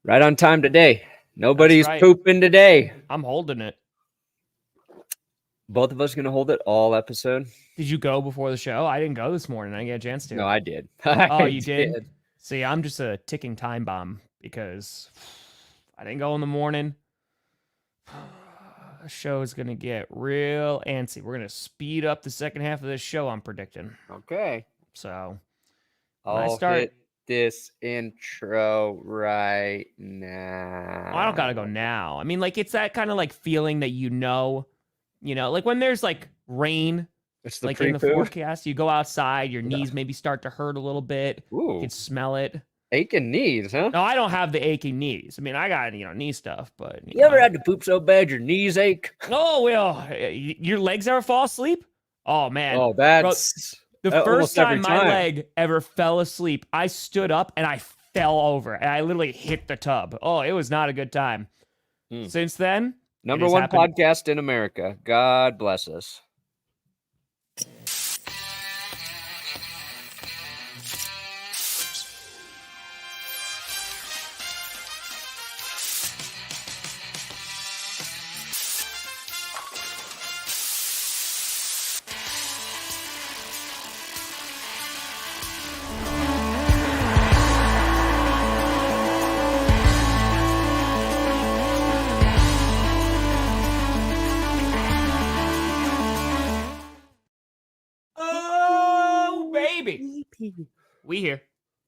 Right on time today. Nobody's right. pooping today. I'm holding it. Both of us going to hold it all episode? Did you go before the show? I didn't go this morning. I didn't get a chance to. No, I did. Oh, you did? See, I'm just a ticking time bomb because I didn't go in the morning. The show is going to get real antsy. We're going to speed up the second half of this show, I'm predicting. Okay. So, I'll hit this intro right now. I don't got to go now. I mean, like, it's that kind of like feeling that like when there's like rain, it's the like in the forecast, you go outside, your knees maybe start to hurt a little bit. Ooh. You can smell it. Aching knees, huh? No, I don't have the aching knees. I mean, I got, knee stuff, but... You ever had to poop so bad your knees ache? Oh, well, your legs ever fall asleep? Oh, man. Oh, that's... The first time my leg ever fell asleep, I stood up and I fell over, and I literally hit the tub. Oh, it was not a good time. Since then... Number one podcast in America. God bless us. We here.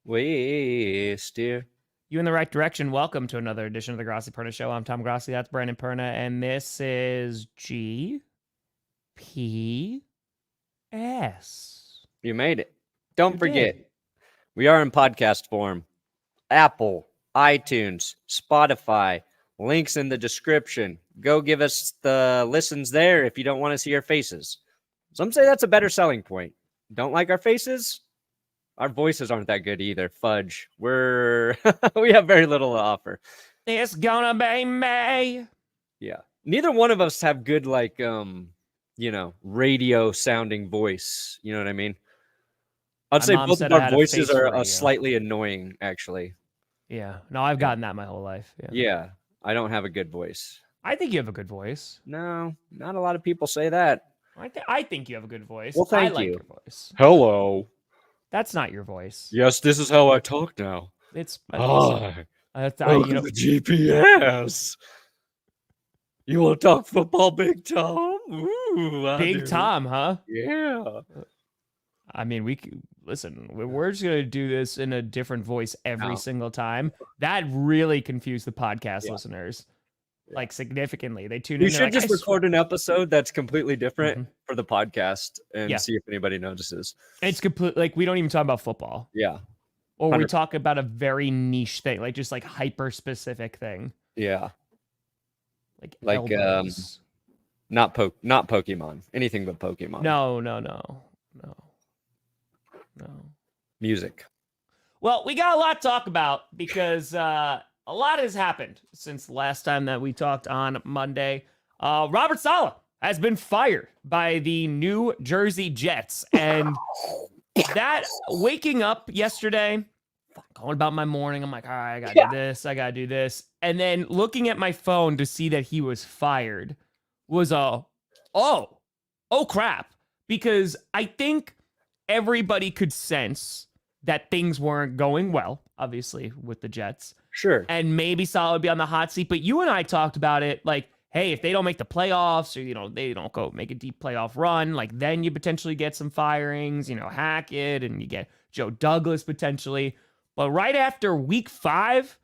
We steer. You in the right direction. Welcome to another edition of the Grossi Perna Show. I'm Tom Grossi. That's Brandon Perna. And this is GPS. You made it. Don't forget, we are in podcast form. Apple, iTunes, Spotify, links in the description. Go give us the listens there if you don't want to see our faces. Some say that's a better selling point. Don't like our faces? Our voices aren't that good either. Fudge. We have very little to offer. It's gonna be May. Yeah. Neither one of us have good, radio sounding voice. You know what I mean? I'd say both of our voices are slightly annoying, actually. Yeah. No, I've gotten that my whole life. Yeah. I don't have a good voice. I think you have a good voice. No, not a lot of people say that. I think you have a good voice. Well, thank you. I like your voice. Hello. That's not your voice. Yes, this is how I talk now. It's the GPS. You want to talk football, Big Tom? Ooh, Big Tom, huh? Yeah. I mean, we're just going to do this in a different voice every single time. That really confused the podcast listeners. Like significantly. They tune in. We should just record an episode that's completely different for the podcast and see if anybody notices. It's complete, like we don't even talk about football. Yeah. Or 100%. We talk about a very niche thing, like just like hyper specific thing. Yeah. Like not Pokemon. Anything but Pokemon. No. Music. Well, we got a lot to talk about because a lot has happened since the last time that we talked on Monday. Robert Saleh has been fired by the New Jersey Jets. And that waking up yesterday, going about my morning, I'm like, all right, I got to do this. I got to do this. And then looking at my phone to see that he was fired was oh crap. Because I think everybody could sense that things weren't going well, obviously, with the Jets. Sure. And maybe Saleh would be on the hot seat. But you and I talked about it like, hey, if they don't make the playoffs or, they don't go make a deep playoff run, like then you potentially get some firings, Hackett and you get Joe Douglas potentially. But right after week 5,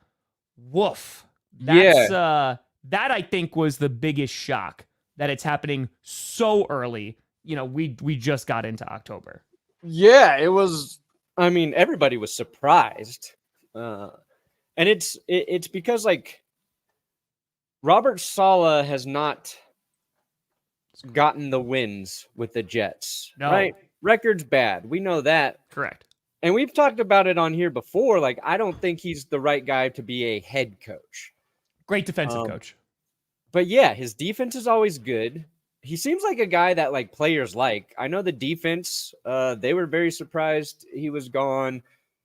woof. That I think was the biggest shock that it's happening so early. We just got into October. Yeah, it was. I mean, everybody was surprised. And it's because Robert Saleh has not gotten the wins with the Jets. No. Right? Record's bad. We know that. Correct. And we've talked about it on here before. I don't think he's the right guy to be a head coach. Great defensive coach. But yeah, his defense is always good. He seems like a guy that players like. I know the defense, they were very surprised he was gone.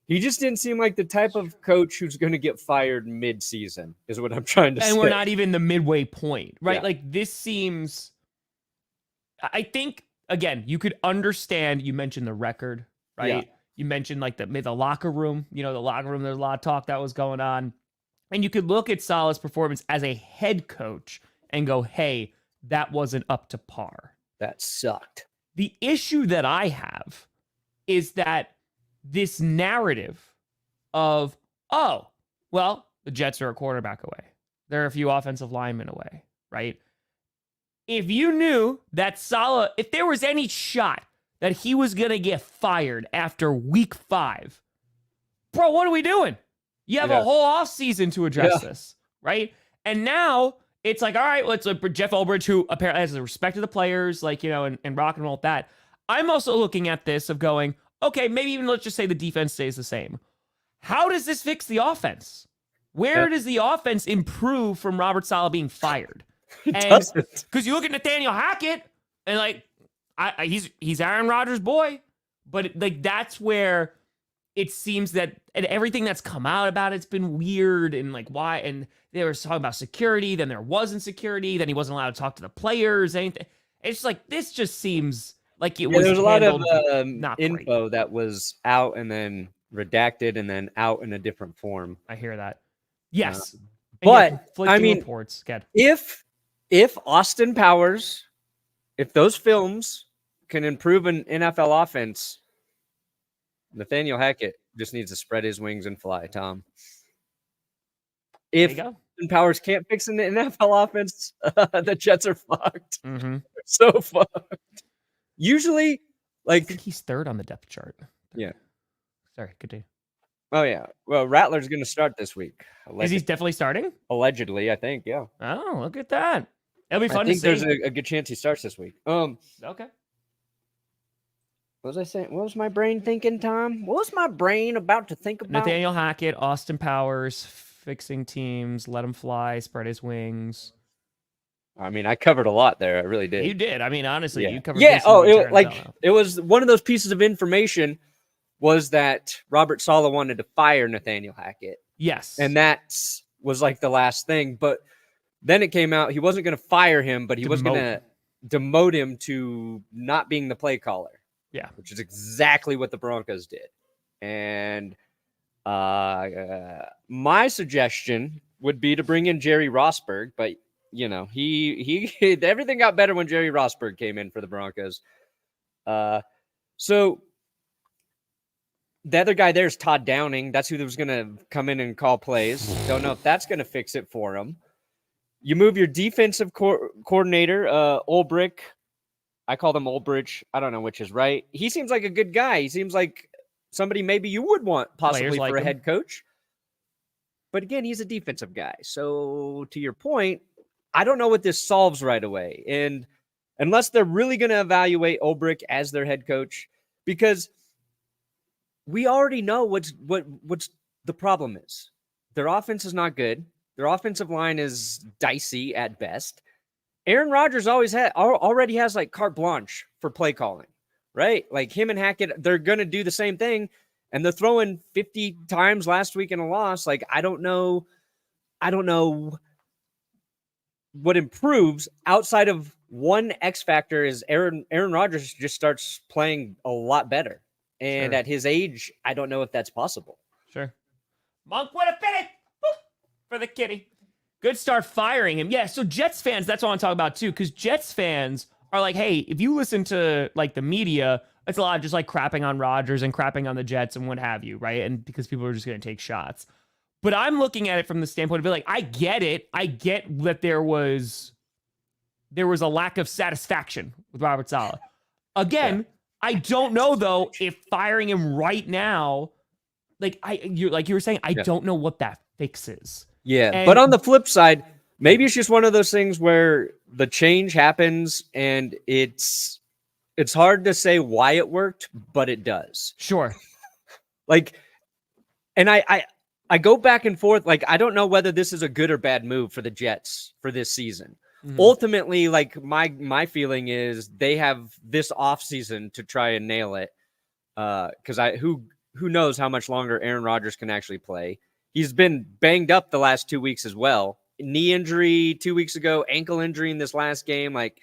He just didn't seem like the type of coach who's going to get fired mid-season, is what I'm trying to say. And we're not even the midway point, right? Yeah. Like this seems, I think, again, you could understand, you mentioned the record, right? Yeah. You mentioned like the locker room, the locker room, there's a lot of talk that was going on. And you could look at Saleh's performance as a head coach and go, hey, that wasn't up to par. That sucked. The issue that I have is that this narrative of, oh, well, the Jets are a quarterback away. They're a few offensive linemen away, right? If you knew that Saleh, if there was any shot that he was going to get fired after week 5, bro, what are we doing? You have a whole offseason to address this, right? And now it's like, all right, let's Jeff Ulbrich, who apparently has the respect of the players, like, and rock and roll with that. I'm also looking at this of going, okay, maybe even let's just say the defense stays the same. How does this fix the offense? Where does the offense improve from Robert Saleh being fired? Because you look at Nathaniel Hackett and like, he's Aaron Rodgers' boy, but like that's where it seems that, and everything that's come out about it's been weird, and like why, and they were talking about security, then there wasn't security, then he wasn't allowed to talk to the players, anything. It's like this just seems like it was. There's a lot of info great. That was out and then redacted and then out in a different form. I hear that. Yes, but I mean, reports. If Austin Powers, if those films can improve an NFL offense, Nathaniel Hackett just needs to spread his wings and fly, Tom. If Austin Powers can't fix an NFL offense, the Jets are fucked. Mm-hmm. So fucked. Usually, like, I think he's 3rd on the depth chart. Yeah. Sorry, continue. Oh, yeah. Well, Rattler's going to start this week. Is he definitely starting? Allegedly, I think, yeah. Oh, look at that. It'll be fun to see. There's a good chance he starts this week. Okay. What was I saying? What was my brain thinking, Tom? What was my brain about to think about? Nathaniel Hackett, Austin Powers, fixing teams, let him fly, spread his wings. I mean, I covered a lot there. I really did. You did. I mean, honestly, you covered. Yeah. Oh, it was one of those pieces of information was that Robert Saleh wanted to fire Nathaniel Hackett. Yes. And that was like the last thing. But then it came out he wasn't going to fire him, but he was going to demote him to not being the play caller. Yeah. Which is exactly what the Broncos did. And my suggestion would be to bring in Jerry Rosburg, but he everything got better when Jerry Rosburg came in for the Broncos. So the other guy there is Todd Downing. That's who was going to come in and call plays. Don't know if that's going to fix it for him. You move your defensive coordinator, Ulbrich. I call them Ulbrich. I don't know which is right. He seems like a good guy. He seems like somebody maybe you would want possibly for a head coach. But again, he's a defensive guy. So to your point, I don't know what this solves right away. And unless they're really going to evaluate Ulbrich as their head coach, because we already know what's the problem is. Their offense is not good. Their offensive line is dicey at best. Aaron Rodgers already has like carte blanche for play calling, right? Like him and Hackett, they're going to do the same thing, and they're throwing 50 times last week in a loss. Like I don't know what improves outside of one X factor is Aaron Rodgers just starts playing a lot better. And at his age, I don't know if that's possible. Sure. Monk would have been it for the kitty. Good start firing him. Yeah, so Jets fans, that's what I want to talk about too, because Jets fans are like, hey, if you listen to like the media, it's a lot of just like crapping on Rodgers and crapping on the Jets and what have you, right? And because people are just going to take shots. But I'm looking at it from the standpoint of be like, I get it. I get that there was a lack of satisfaction with Robert Saleh. Again, I don't know though if firing him right now, like you were saying, I don't know what that fixes. Yeah, but on the flip side, maybe it's just one of those things where the change happens and it's hard to say why it worked, but it does. Sure. And I go back and forth. Like, I don't know whether this is a good or bad move for the Jets for this season. Mm-hmm. Ultimately, like my feeling is they have this offseason to try and nail it. Because who knows how much longer Aaron Rodgers can actually play. He's been banged up the last 2 weeks as well. Knee injury 2 weeks ago, ankle injury in this last game. Like,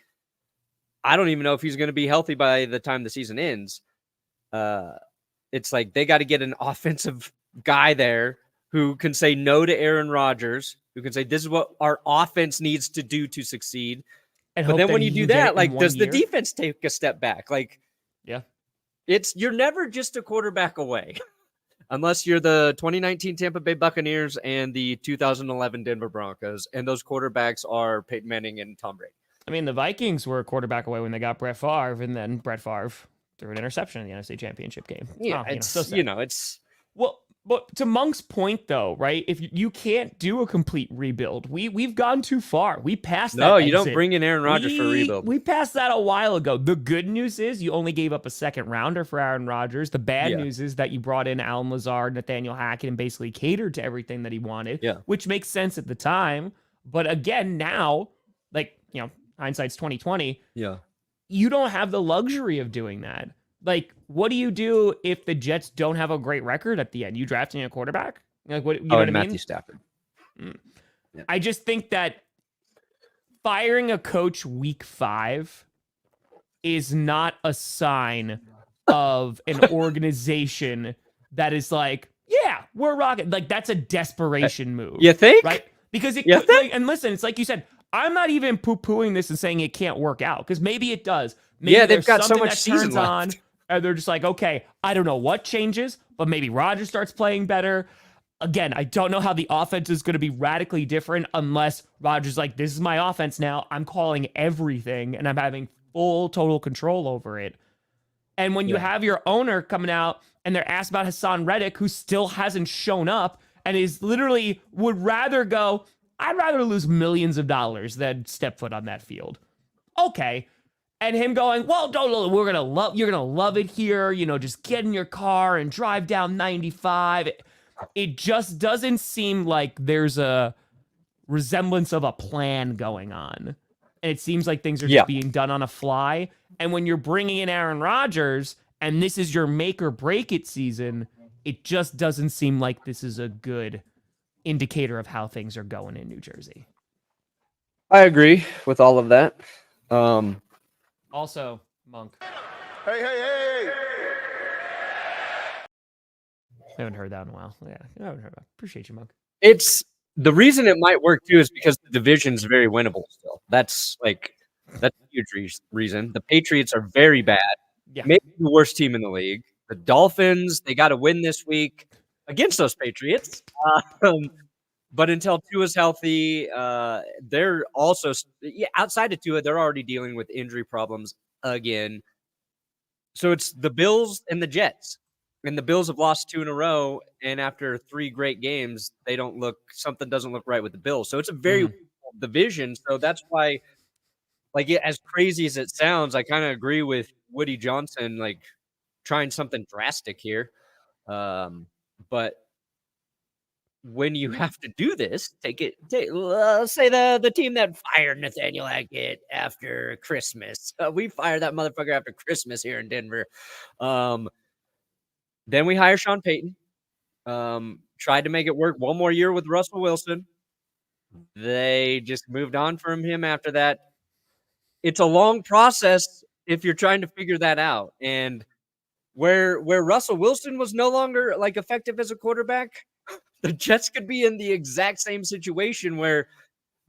I don't even know if he's going to be healthy by the time the season ends. It's like they got to get an offensive guy there who can say no to Aaron Rodgers, who can say this is what our offense needs to do to succeed. And but then when you do that, like, does the defense take a step back? Like, yeah, you're never just a quarterback away. Unless you're the 2019 Tampa Bay Buccaneers and the 2011 Denver Broncos, and those quarterbacks are Peyton Manning and Tom Brady. I mean, the Vikings were a quarterback away when they got Brett Favre, and then Brett Favre threw an interception in the NFC Championship game. Yeah, it's well. But to Monk's point, though, right? If you can't do a complete rebuild, we've gone too far. We passed that. No, you don't bring in Aaron Rodgers for a rebuild. We passed that a while ago. The good news is you only gave up a second rounder for Aaron Rodgers. The bad news is that you brought in Alan Lazard, Nathaniel Hackett, and basically catered to everything that he wanted, which makes sense at the time. But again, now, like, hindsight's 2020. Yeah, you don't have the luxury of doing that. Like, what do you do if the Jets don't have a great record at the end? You drafting a quarterback? Like, what? You know what I mean? Matthew Stafford. Yeah. I just think that firing a coach week 5 is not a sign of an organization that is like, yeah, we're rocking. Like, that's a desperation move. You think? Right? Because it could, like, and listen, it's like you said, I'm not even poo-pooing this and saying it can't work out, because maybe it does. Maybe they've got so much season left. On, and they're just like, okay, I don't know what changes, but maybe Rodgers starts playing better. Again, I don't know how the offense is going to be radically different unless Rodgers like, this is my offense now. I'm calling everything, and I'm having full, total control over it. And when you have your owner coming out and they're asked about Hassan Reddick, who still hasn't shown up and is literally would rather go, I'd rather lose millions of dollars than step foot on that field. Okay. And him going, well, you're gonna love it here. Just get in your car and drive down 95. It just doesn't seem like there's a resemblance of a plan going on. And it seems like things are just being done on a fly. And when you're bringing in Aaron Rodgers and this is your make or break it season, it just doesn't seem like this is a good indicator of how things are going in New Jersey. I agree with all of that. Also, Monk. Hey. I haven't heard that in a while. Yeah, I haven't heard that. Appreciate you, Monk. It's the reason it might work too is because the division's very winnable still. That's a huge reason. The Patriots are very bad. Yeah. Maybe the worst team in the league. The Dolphins, they got to win this week against those Patriots. But until Tua's healthy, they're also outside of Tua, they're already dealing with injury problems again. So it's the Bills and the Jets. And the Bills have lost 2 in a row, and after 3 great games, something doesn't look right with the Bills. So it's a very division. So that's why, like, as crazy as it sounds, I kind of agree with Woody Johnson, like trying something drastic here. But when you have to do this, say the team that fired Nathaniel Hackett after Christmas. We fired that motherfucker after Christmas here in Denver. Then we hire Sean Payton. Tried to make it work one more year with Russell Wilson. They just moved on from him after that. It's a long process if you're trying to figure that out. And where Russell Wilson was no longer like effective as a quarterback, the Jets could be in the exact same situation where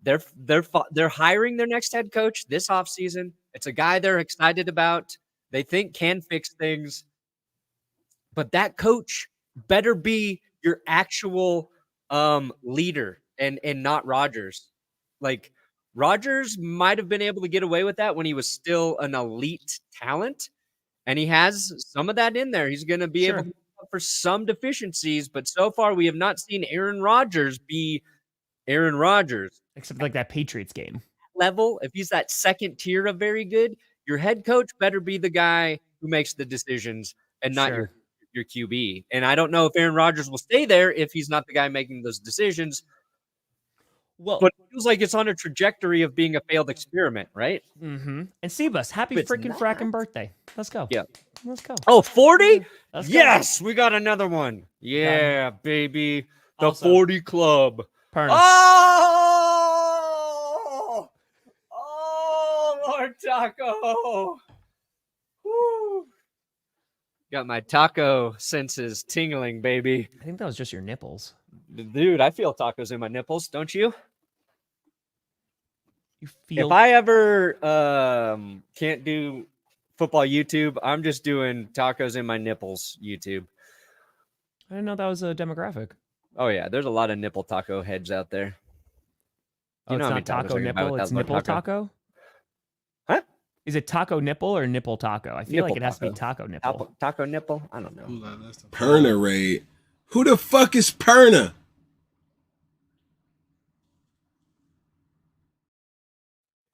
they're hiring their next head coach this offseason. It's a guy they're excited about. They think can fix things. But that coach better be your actual leader and not Rodgers. Like, Rodgers might have been able to get away with that when he was still an elite talent. And he has some of that in there. He's going to be able to make up for some deficiencies. But so far, we have not seen Aaron Rodgers be Aaron Rodgers. Except like that Patriots game. Level, if he's that second tier of very good, your head coach better be the guy who makes the decisions and not your QB. And I don't know if Aaron Rodgers will stay there if he's not the guy making those decisions. Well, but it feels like it's on a trajectory of being a failed experiment, right? And Sebus, happy It's freaking not. fracking birthday. Let's go. Yeah. Let's go. Oh, 40? Let's go. Yes, we got another one. Yeah, baby. The Also, 40 Club. Perna. Oh! Oh, Lord Taco. Woo. Got my taco senses tingling, baby. I think that was just your nipples. Dude, I feel tacos in my nipples, don't you? You feel If I ever can't do football YouTube, I'm just doing tacos in my nipples YouTube. I didn't know that was a demographic. Oh yeah, there's a lot of nipple taco heads out there. Oh, it's not taco nipple, it's nipple taco? Huh? Is it taco nipple or nipple taco? I feel like it has to be taco nipple. Taco nipple? I don't know. Perna raid. Who the fuck is Perna?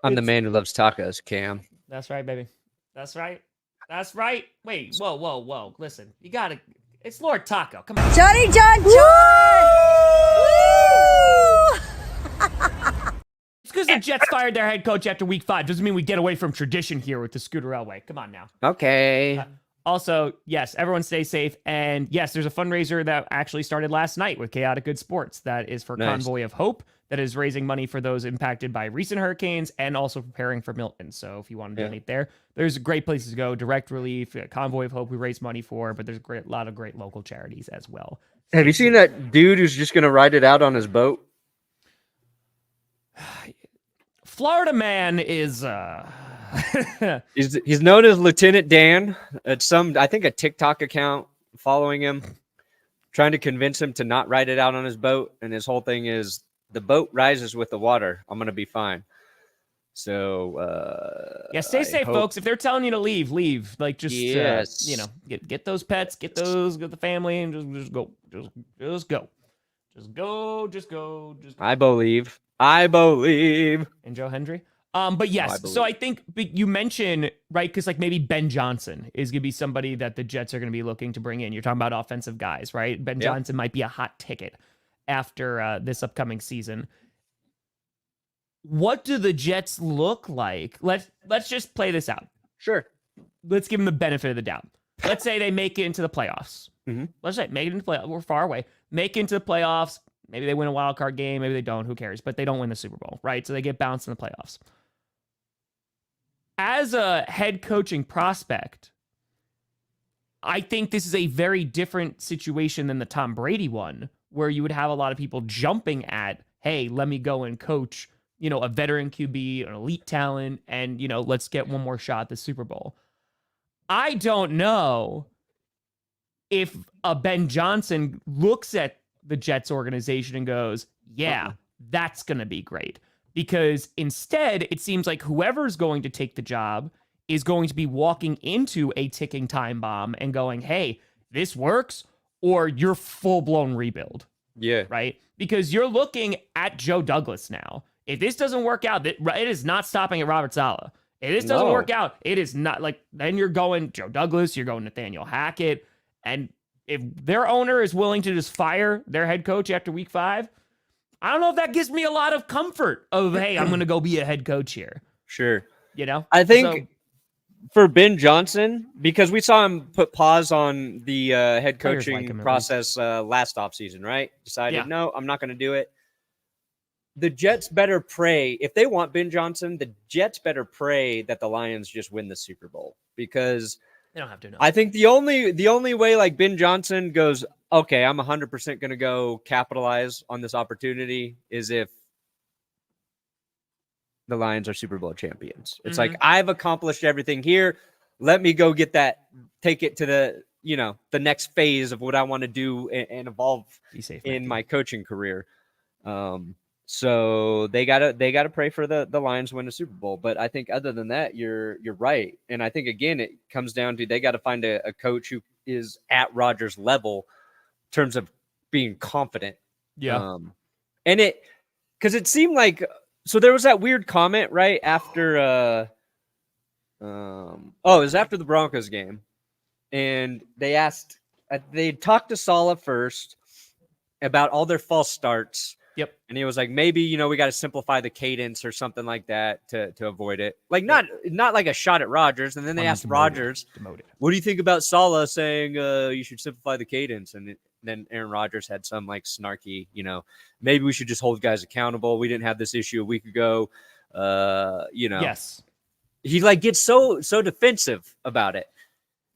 I'm the man who loves tacos, Cam. That's right, baby. That's right. That's right. Wait, whoa. Listen, you gotta. It's Lord Taco. Come on. Johnny John John! Just because the Jets fired their head coach after week 5 doesn't mean we get away from tradition here with the Scooter Railway. Come on now. Okay. Also, yes, everyone stay safe. And yes, there's a fundraiser that actually started last night with Chaotic Good Sports that is for Convoy of Hope, that is raising money for those impacted by recent hurricanes and also preparing for Milton. So if you want to donate there, there's great places to go. Direct Relief, Convoy of Hope we raise money for, but there's a lot of great local charities as well. Have you seen that dude who's just going to ride it out on his boat? Florida man is he's known as Lieutenant Dan. It's I think a TikTok account following him, trying to convince him to not ride it out on his boat. And his whole thing is the boat rises with the water. I'm going to be fine. So yeah, stay safe, folks. If they're telling you to leave, leave. Like just get those pets, get the family, and just go. Just go. I believe. And Joe Hendry. But yes, so I think you mentioned, right, because like maybe Ben Johnson is going to be somebody that the Jets are going to be looking to bring in. You're talking about offensive guys, right? Ben Johnson might be a hot ticket after this upcoming season. What do the Jets look like? Let's just play this out. Sure. Let's give them the benefit of the doubt. Let's say they make it into the playoffs. Mm-hmm. Let's say make it into the playoffs. We're far away. Make it into the playoffs. Maybe they win a wild card game. Maybe they don't. Who cares? But they don't win the Super Bowl, right? So they get bounced in the playoffs. As a head coaching prospect, I think this is a very different situation than the Tom Brady one, where you would have a lot of people jumping at, hey, let me go and coach, a veteran QB, an elite talent, and, let's get one more shot at the Super Bowl. I don't know if a Ben Johnson looks at the Jets organization and goes, yeah, that's going to be great. Because instead, it seems like whoever's going to take the job is going to be walking into a ticking time bomb and going, hey, this works, or you're full-blown rebuild. Yeah. Right? Because you're looking at Joe Douglas now. If this doesn't work out, it is not stopping at Robert Saleh. If this doesn't work out, it is not like, then you're going Joe Douglas, you're going Nathaniel Hackett. And if their owner is willing to just fire their head coach after week 5, I don't know if that gives me a lot of comfort of, hey, I'm going to go be a head coach here. Sure. I think for Ben Johnson, because we saw him put pause on the head coaching process last offseason, right? Decided, no, I'm not going to do it. The Jets better pray. If they want Ben Johnson, the Jets better pray that the Lions just win the Super Bowl, because they don't have to know. I think the only way like Ben Johnson goes, okay, I'm 100% going to go capitalize on this opportunity is if the Lions are Super Bowl champions. It's like, I've accomplished everything here. Let me go get that, take it to the, the next phase of what I want to do and evolve in my coaching career. So they gotta pray for the Lions win a Super Bowl. But I think other than that, you're right. And I think again, it comes down to they got to find a coach who is at Rodgers' level in terms of being confident. Yeah. And because it seemed like, so there was that weird comment right after it was after the Broncos game, and they talked to Saleh first about all their false starts. Yep. And he was like, maybe, we got to simplify the cadence or something like that to avoid it. Like, not like a shot at Rodgers. And then they asked Rodgers, what do you think about Saleh saying you should simplify the cadence? And then Aaron Rodgers had some like snarky, maybe we should just hold guys accountable. We didn't have this issue a week ago. Yes. He like gets so defensive about it.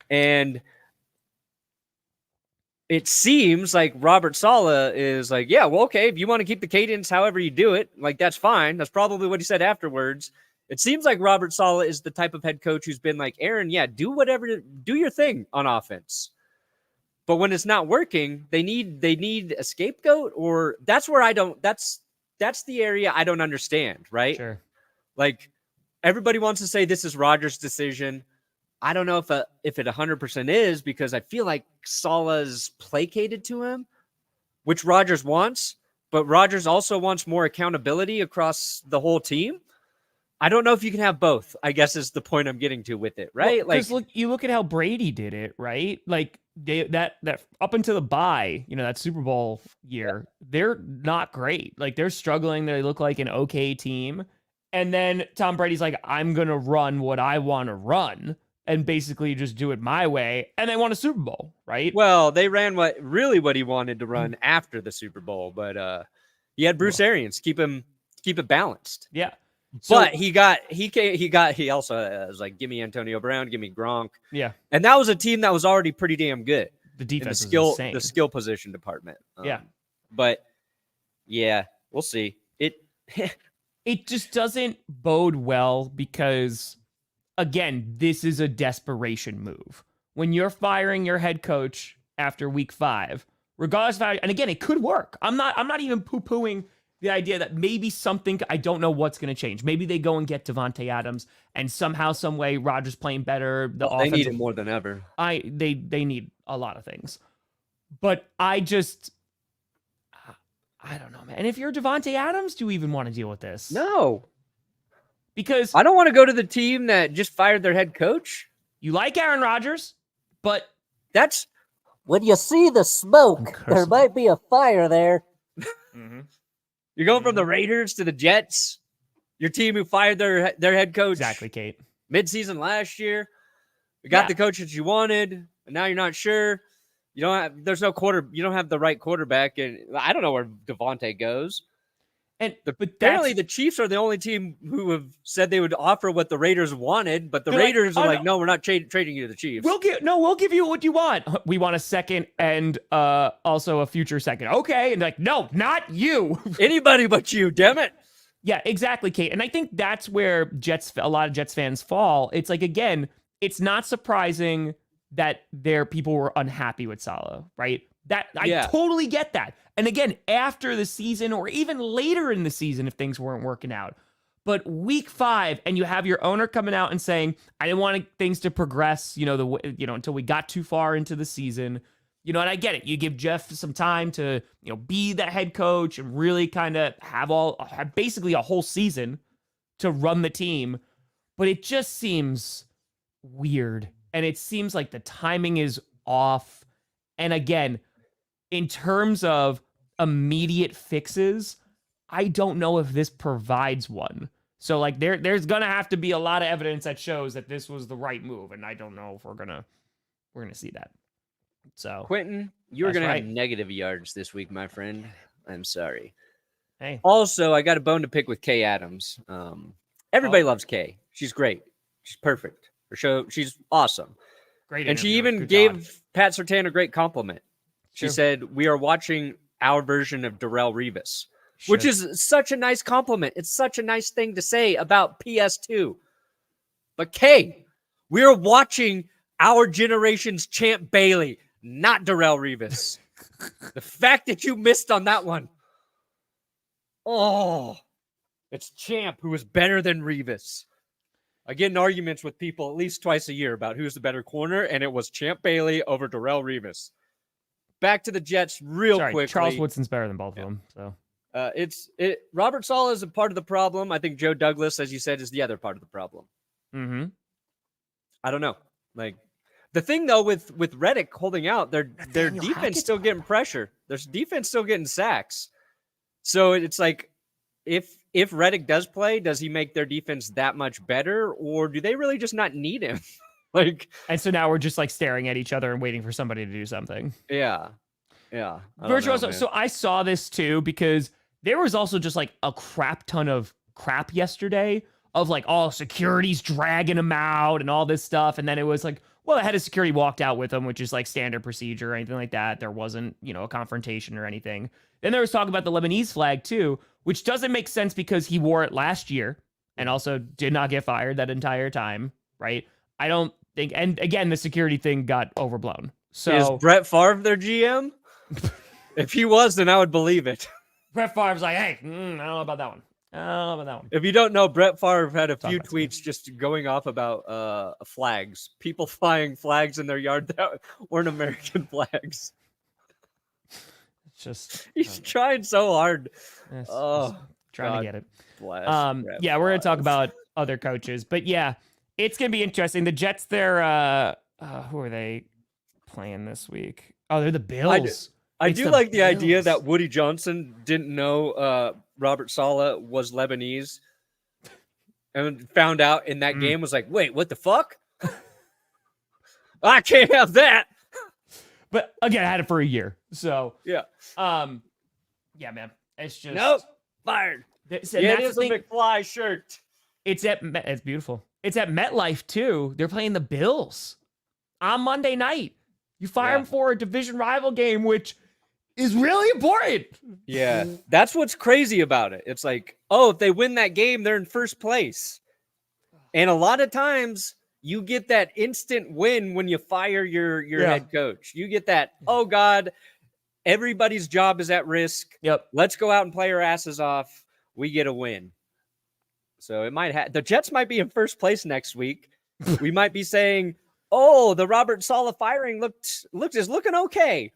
And it seems like Robert Saleh is like, yeah, well, okay, if you want to keep the cadence however you do it, like, that's fine. That's probably what he said afterwards. It seems like Robert Saleh is the type of head coach who's been like, Aaron, yeah, do your thing on offense. But when it's not working, they need a scapegoat, or that's where that's the area I don't understand, right? Sure. Like, everybody wants to say this is Rodgers' decision. I don't know if it 100% is, because I feel like Saleh's placated to him, which Rodgers wants, but Rodgers also wants more accountability across the whole team. I don't know if you can have both, I guess, is the point I'm getting to with it, right? Well, you look at how Brady did it, right? Like that up until the bye, that Super Bowl year, they're not great. Like, they're struggling. They look like an okay team. And then Tom Brady's like, I'm going to run what I want to run and basically just do it my way. And they won a Super Bowl, right? Well, they ran what he wanted to run after the Super Bowl, but he had Bruce Arians keep it balanced. Yeah. But he also was like, give me Antonio Brown, give me Gronk. Yeah. And that was a team that was already pretty damn good. The defense was the skill position department. Yeah. But yeah, we'll see. It just doesn't bode well, because again, this is a desperation move. When you're firing your head coach after week 5, regardless of how, and again, it could work. I'm not even poo-pooing the idea that maybe something, I don't know what's going to change. Maybe they go and get Devontae Adams, and somehow, some way, Rodgers playing better. They need it more than ever. They need a lot of things. But I don't know, man. And if you're Devontae Adams, do you even want to deal with this? No. Because I don't want to go to the team that just fired their head coach. You like Aaron Rodgers, but that's when you see the smoke, there might be a fire there. Mm-hmm. You're going from the Raiders to the Jets, your team who fired their head coach. Exactly, Kate. Midseason last year. You got the coach that you wanted, and now you're not sure. You don't have the right quarterback, and I don't know where Devontae goes. And apparently the Chiefs are the only team who have said they would offer what the Raiders wanted, but the Raiders are like, no, we're not trading you to the Chiefs. We'll give you what you want. We want a second and also a future second. Okay. And like, no, not you. Anybody but you, damn it. Yeah, exactly, Kate. And I think that's where a lot of Jets fans fall. It's like, again, it's not surprising that people were unhappy with Saleh, right? I totally get that. And again, after the season, or even later in the season, if things weren't working out. But week 5, and you have your owner coming out and saying, I didn't want things to progress, until we got too far into the season. And I get it. You give Jeff some time to, be the head coach and really kind of have basically a whole season to run the team. But it just seems weird. And it seems like the timing is off. And again, in terms of immediate fixes, I don't know if this provides one. So like there's gonna have to be a lot of evidence that shows that this was the right move, and I don't know if we're gonna see that. So Quentin, you're gonna have negative yards this week, my friend. I'm sorry. Hey. Also, I got a bone to pick with Kay Adams. Everybody loves Kay. She's great. She's perfect. Her show, she's awesome. Great. And she even gave Pat Surtain a great compliment. She said, we are watching our version of Darrelle Revis, which is such a nice compliment. It's such a nice thing to say about PS2. But Kay, we are watching our generation's Champ Bailey, not Darrelle Revis. The fact that you missed on that one. Oh, it's Champ who is better than Revis. I get in arguments with people at least twice a year about who's the better corner, and it was Champ Bailey over Darrelle Revis. Back to the Jets quickly. Charles Woodson's better than both of them. So Robert Saleh is a part of the problem. I think Joe Douglas, as you said, is the other part of the problem. Mm-hmm. I don't know. Like, the thing though with Reddick holding out, their defense still getting pressure. Their defense still getting sacks. So it's like, if Reddick does play, does he make their defense that much better, or do they really just not need him? Like, and so now we're just like staring at each other and waiting for somebody to do something. yeah. I don't know, Virtuoso. man. So I saw this too because there was also just like a crap ton of crap yesterday of like, oh, security's dragging him out and all this stuff. And then it was like, well, the head of security walked out with him, which is like standard procedure or anything like that. There wasn't, a confrontation or anything. Then there was talk about the Lebanese flag too, which doesn't make sense because he wore it last year and also did not get fired that entire time, right? I don't think, and again, the security thing got overblown. So is Brett Favre their GM? If he was, then I would believe it. Brett Favre's like, hey, I don't know about that one. If you don't know, Brett Favre had a few tweets just going off about flags. People flying flags in their yard that weren't American flags. He's trying so hard. Trying to get it. Bless yeah, we're gonna talk about other coaches, but yeah, it's gonna be interesting. The Jets, they're who are they playing this week? Oh, they're the Bills. I do like the idea that Woody Johnson didn't know Robert Saleh was Lebanese and found out in that game, was like, wait, what the fuck? I can't have that. But again, I had it for a year. So yeah. Yeah, man. It's just nope, fired. It is a McFly shirt. It's beautiful. It's at MetLife too. They're playing the Bills on Monday night. You fire them for a division rival game, which is really important. Yeah, that's what's crazy about it. It's like, oh, if they win that game, they're in first place. And a lot of times you get that instant win when you fire your head coach. You get that, oh God, everybody's job is at risk. Yep. Let's go out and play our asses off. We get a win. So it might the Jets might be in first place next week. We might be saying, oh, the Robert Saleh firing is looking okay.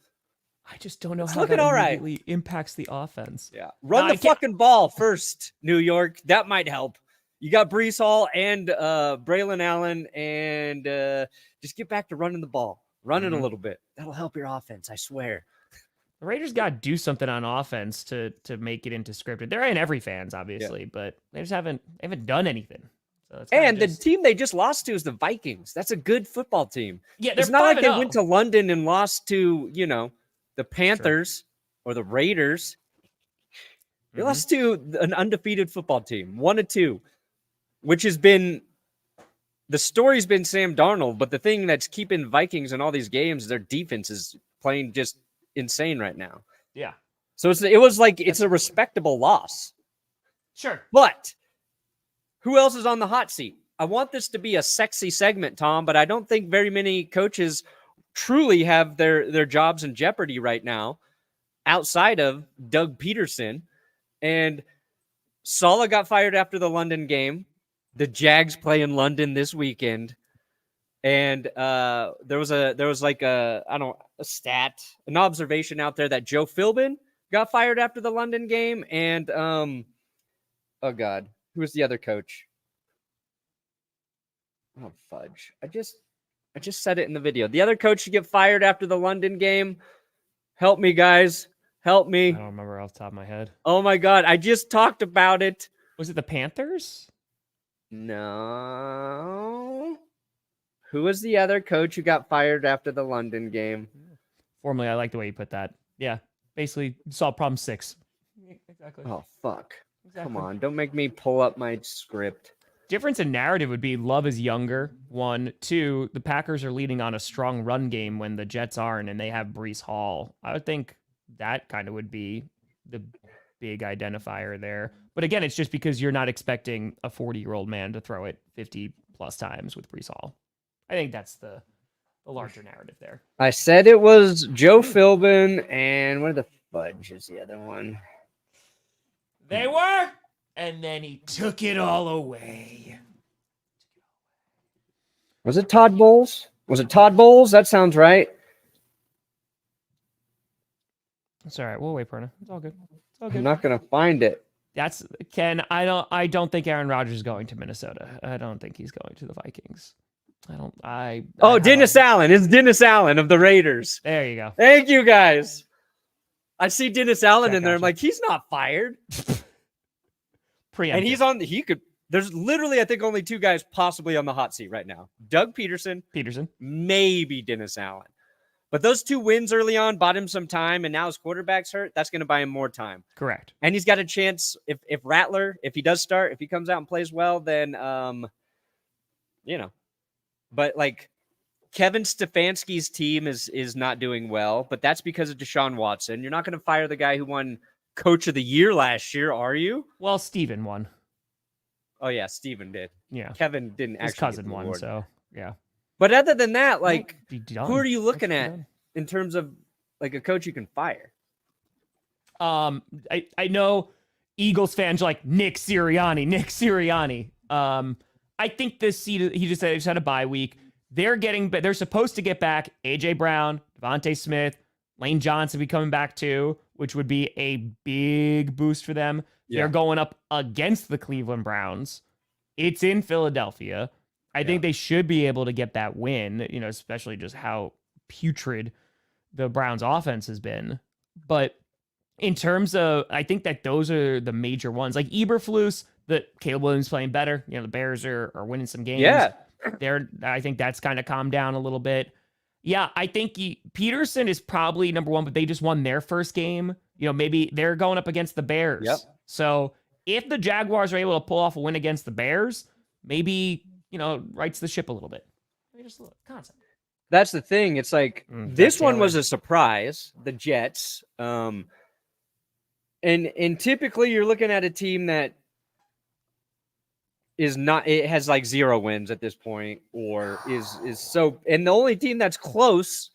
I just don't know it's how looking that all immediately right. impacts the offense. Yeah. Run the fucking ball first, New York. That might help. You got Breece Hall and Braylon Allen, and just get back to running the ball. Running a little bit. That'll help your offense, I swear. The Raiders got to do something on offense to make it into scripted. They're in every fans, obviously, but they just haven't done anything. So the team they just lost to is the Vikings. That's a good football team. Yeah, it's not like they went to London and lost to, the Panthers or the Raiders. They lost to an undefeated football team, 1-2, which has been the story's been Sam Darnold. But the thing that's keeping Vikings in all these games, their defense is playing just insane right now. Yeah. So it's a respectable loss. Sure. But who else is on the hot seat? I want this to be a sexy segment, Tom, but I don't think very many coaches truly have their jobs in jeopardy right now outside of Doug Pederson. And Saleh got fired after the London game. The Jags play in London this weekend. And there was an observation out there that Joe Philbin got fired after the London game. And oh God, who was the other coach? Oh fudge! I just said it in the video. The other coach to get fired after the London game. Help me, guys. Help me. I don't remember off the top of my head. Oh my God, I just talked about it. Was it the Panthers? No. Who was the other coach who got fired after the London game? Formally, I like the way you put that. Yeah, basically solve problem 6. Exactly. Oh, fuck. Exactly. Come on, don't make me pull up my script. Difference in narrative would be Love is younger, 1. 2, the Packers are leading on a strong run game when the Jets aren't, and they have Breece Hall. I would think that kind of would be the big identifier there. But again, it's just because you're not expecting a 40-year-old man to throw it 50-plus times with Breece Hall. I think that's the larger narrative there. I said it was Joe Philbin, and where the fudge is the other one? They were, and then he took it all away. Was it Todd Bowles? That sounds right. It's all right. We'll wait, Perna. It's all good. I'm not gonna find it. That's Ken. I don't think Aaron Rodgers is going to Minnesota. I don't think he's going to the Vikings. Dennis Allen. It's Dennis Allen of the Raiders. There you go. Thank you, guys. I see Dennis Allen in there. I'm Gotcha. like, he's not fired. Preemptive. And he's on. There's literally, I think, only two guys possibly on the hot seat right now: Doug Pederson, maybe Dennis Allen. But those 2 wins early on bought him some time, and now his quarterback's hurt. That's going to buy him more time. Correct. And he's got a chance if Rattler, if he does start, if he comes out and plays well, then But like Kevin Stefanski's team is not doing well, but that's because of Deshaun Watson. You're not going to fire the guy who won Coach of the Year last year, are you? Well, Steven won. Oh yeah, Steven did. Yeah. Kevin didn't actually. His cousin get the won, award. so yeah. But other than that, like, Done. who are you looking That's at done. in terms of like a coach you can fire? I know Eagles fans are like Nick Sirianni. I think this season he just had a bye week. They're supposed to get back AJ Brown, Devontae Smith, Lane Johnson be coming back too, which would be a big boost for them. Yeah. They're going up against the Cleveland Browns. It's in Philadelphia. I think they should be able to get that win, especially just how putrid the Browns offense has been. But in terms of, I think that those are the major ones. Like Eberflus, that Caleb Williams playing better. The Bears are winning some games. Yeah. I think that's kind of calmed down a little bit. Yeah, I think Peterson is probably number one, but they just won their first game. Maybe they're going up against the Bears. Yep. So if the Jaguars are able to pull off a win against the Bears, maybe, rights the ship a little bit. Maybe just a little concept. That's the thing. It's like this one was a surprise, the Jets. And typically you're looking at a team that has like 0 wins at this point, or is so, and the only team that's close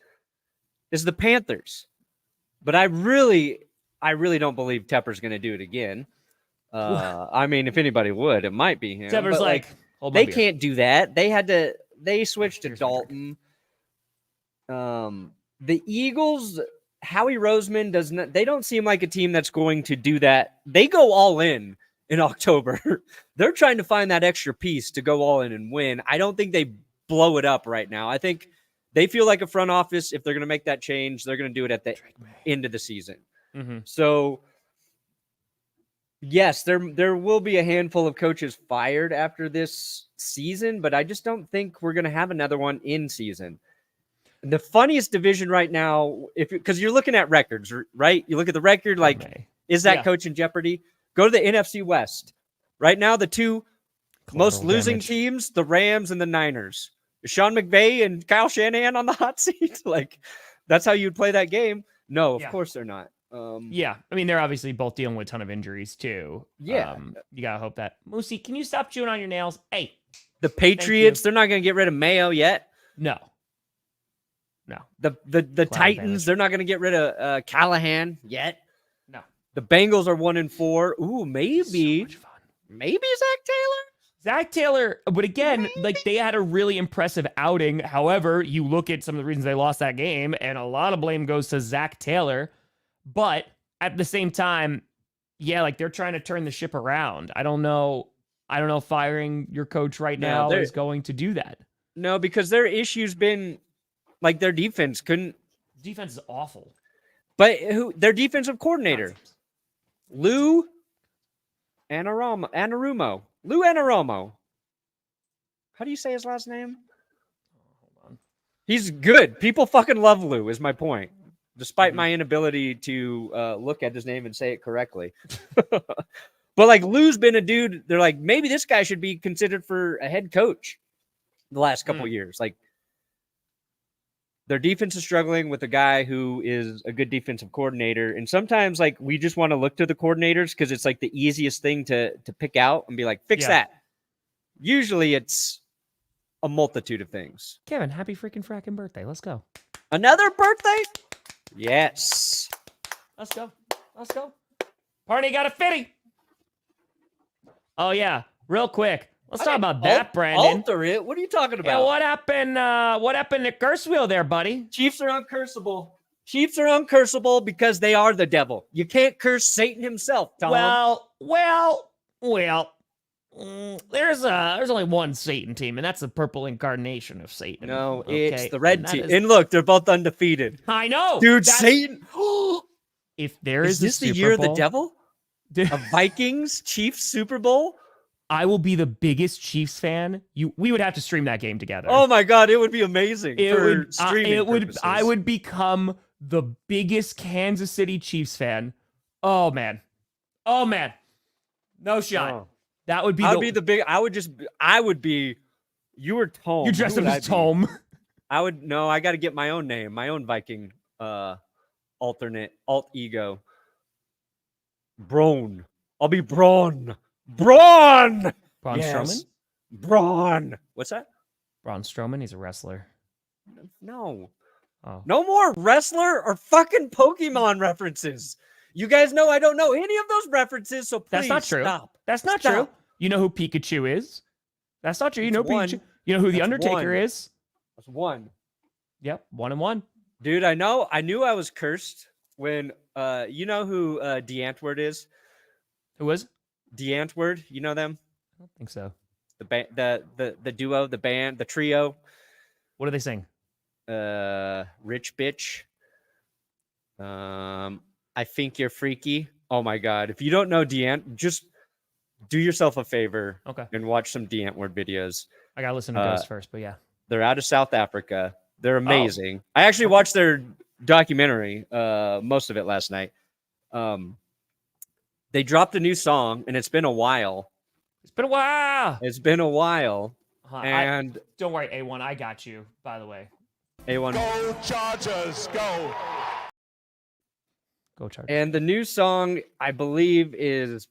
is the Panthers. But I really don't believe Tepper's going to do it again. I mean, if anybody would, it might be him. Tepper's but like, hold my they beer. can't do that. They switched to Dalton. The Eagles, Howie Roseman they don't seem like a team that's going to do that. They go all in October. They're trying to find that extra piece to go all in and win. I don't think they blow it up right now. I think they feel like a front office. If they're going to make that change, they're going to do it at the end of the season. Mm-hmm. So yes, there will be a handful of coaches fired after this season, but I just don't think we're going to have another one in season. The funniest division right now, because you're looking at records, right? You look at the record, like, is that coach in jeopardy? Go to the NFC West. Right now, the 2 most losing teams, the Rams and the Niners. Is Sean McVay and Kyle Shanahan on the hot seat? Like, that's how you'd play that game? No, of course they're not. Yeah, I mean, they're obviously both dealing with a ton of injuries too. Yeah. You gotta hope that. Moosey, can you stop chewing on your nails? Hey. The Patriots, they're not going to get rid of Mayo yet. No. The Titans, they're not going to get rid of Callahan yet. No. The Bengals are 1-4. Ooh, maybe. So much fun. Maybe Zach Taylor, but again, like they had a really impressive outing. However, you look at some of the reasons they lost that game, and a lot of blame goes to Zach Taylor. But at the same time, yeah, like they're trying to turn the ship around. I don't know firing your coach right now is going to do that. No, because their issue's been like their defense couldn't. Defense is awful. But their defensive coordinator, Lou Anarumo. Lou Anarumo. How do you say his last name? Hold on. He's good. People fucking love Lou, is my point. Despite my inability to look at his name and say it correctly. But like Lou's been a dude, they're like, maybe this guy should be considered for a head coach the last couple years. Like their defense is struggling with a guy who is a good defensive coordinator. And sometimes like we just want to look to the coordinators because it's like the easiest thing to pick out and be like, fix that. Usually it's a multitude of things. Kevin, happy freaking fracking birthday. Let's go. Another birthday? Yes. Let's go. Party got a fitty. Oh, yeah. Real quick. Let's talk about that, Brandon. Alter it. What are you talking about? Yeah, what happened to Curse Wheel there, buddy? Chiefs are uncursable. Chiefs are uncursable because they are the devil. You can't curse Satan himself, Tom. Well. There's only one Satan team, and that's the purple incarnation of Satan. No, okay? it's the red team. And look, they're both undefeated. I know. Dude, Satan. if there Is a this the Super year Bowl, of the devil? A Vikings Chiefs Super Bowl? I will be the biggest Chiefs fan. We would have to stream that game together. Oh my god, it would be amazing it for would. streaming purposes. I would become the biggest Kansas City Chiefs fan. Oh man. No shot. Oh. That would be. I would be the big. I would be. You were Tom. You dressed Who up would as I be? Tom. I would no. I got to get my own name, my own Viking alt ego. Braun. I'll be Braun. Braun. Braun Strowman. Braun. What's that? Braun Strowman. He's a wrestler. No. Oh. No more wrestler or fucking Pokemon references. You guys know I don't know any of those references, so please That's not true. stop. That's not Stop. true. You know who Pikachu is? That's not true. You know It's one. Pikachu. You know who the That's Undertaker one. is? That's one. Yep, 1-1. Dude, I know. I knew I was cursed when you know who DeAntword is? Who was? DeAntword, you know them? I don't think so. The duo, the band, the trio. What do they sing? Rich bitch. I think you're freaky. Oh my god. If you don't know just do yourself a favor Okay. and watch some DeAntword videos. I gotta listen to Ghost first, but yeah. They're out of South Africa. They're amazing. I actually watched their documentary, most of it last night. They dropped a new song, and it's been a while. It's been a while. It's been a while. And Don't worry, A1. I got you, by the way. A1. Go Chargers, go. Go Chargers. And the new song, I believe, is